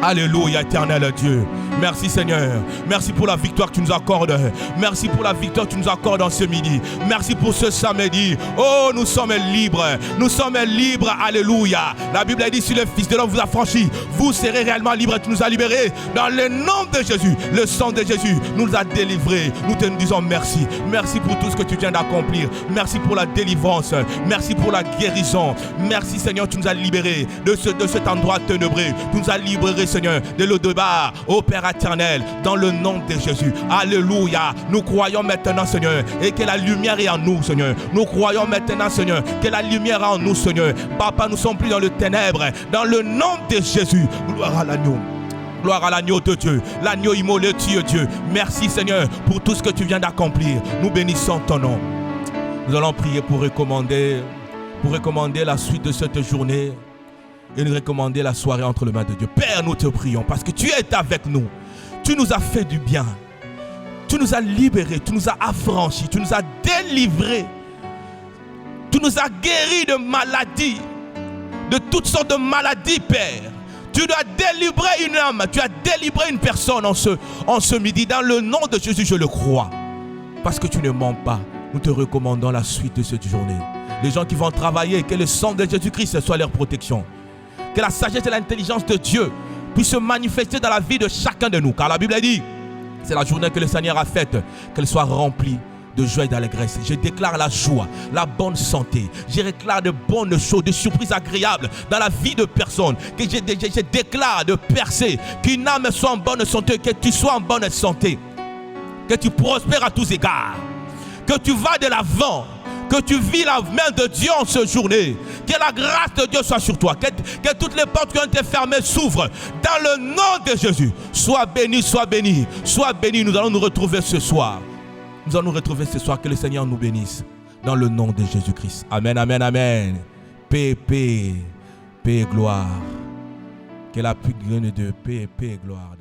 Alléluia, éternel Dieu. Merci Seigneur. Merci pour la victoire que tu nous accordes. Merci pour la victoire que tu nous accordes en ce midi. Merci pour ce samedi. Oh, nous sommes libres. Nous sommes libres. Alléluia. La Bible a dit, si le Fils de l'homme vous a franchi, vous serez réellement libres. Tu nous as libérés dans le nom de Jésus. Le sang de Jésus nous a délivrés. Nous te disons merci. Merci pour tout ce que tu viens d'accomplir. Merci pour la délivrance. Merci pour la guérison. Merci Seigneur, tu nous as libérés de cet endroit ténébreux. Tu nous as libérés Seigneur de l'au-delà. Ô Père éternel, dans le nom de Jésus. Alléluia. Nous croyons maintenant Seigneur et que la lumière est en nous Seigneur. Nous croyons maintenant Seigneur que la lumière est en nous Seigneur. Papa, nous ne sommes plus dans le ténèbre. Dans le nom de Jésus. Gloire à l'agneau. Gloire à l'agneau de Dieu, l'agneau immolé de Dieu. Merci Seigneur pour tout ce que tu viens d'accomplir. Nous bénissons ton nom. Nous allons prier pour recommander la suite de cette journée et nous recommander la soirée entre les mains de Dieu. Père, nous te prions parce que tu es avec nous. Tu nous as fait du bien. Tu nous as libérés, tu nous as affranchis, tu nous as délivrés. Tu nous as guéris de maladies, de toutes sortes de maladies, Père. Tu as délivré une âme, tu as délivré une personne en ce midi. Dans le nom de Jésus, je le crois. Parce que tu ne mens pas. Nous te recommandons la suite de cette journée. Les gens qui vont travailler, que le sang de Jésus-Christ soit leur protection. Que la sagesse et l'intelligence de Dieu puissent se manifester dans la vie de chacun de nous. Car la Bible a dit, c'est la journée que le Seigneur a faite, qu'elle soit remplie de joie et d'allégresse. Je déclare la joie, la bonne santé. Je déclare de bonnes choses, de surprises agréables dans la vie de personnes. Que je déclare de percer, qu'une âme soit en bonne santé, que tu sois en bonne santé. Que tu prospères à tous égards. Que tu vas de l'avant. que tu vis la main de Dieu en ce journée. Que la grâce de Dieu soit sur toi. Que toutes les portes qui ont été fermées s'ouvrent. Dans le nom de Jésus. Sois béni, sois béni. Sois béni. Nous allons nous retrouver ce soir. Nous allons nous retrouver ce soir. Que le Seigneur nous bénisse. Dans le nom de Jésus-Christ. Amen, amen, amen. Paix, paix, paix, gloire. Que la plus grande de paix, paix, gloire.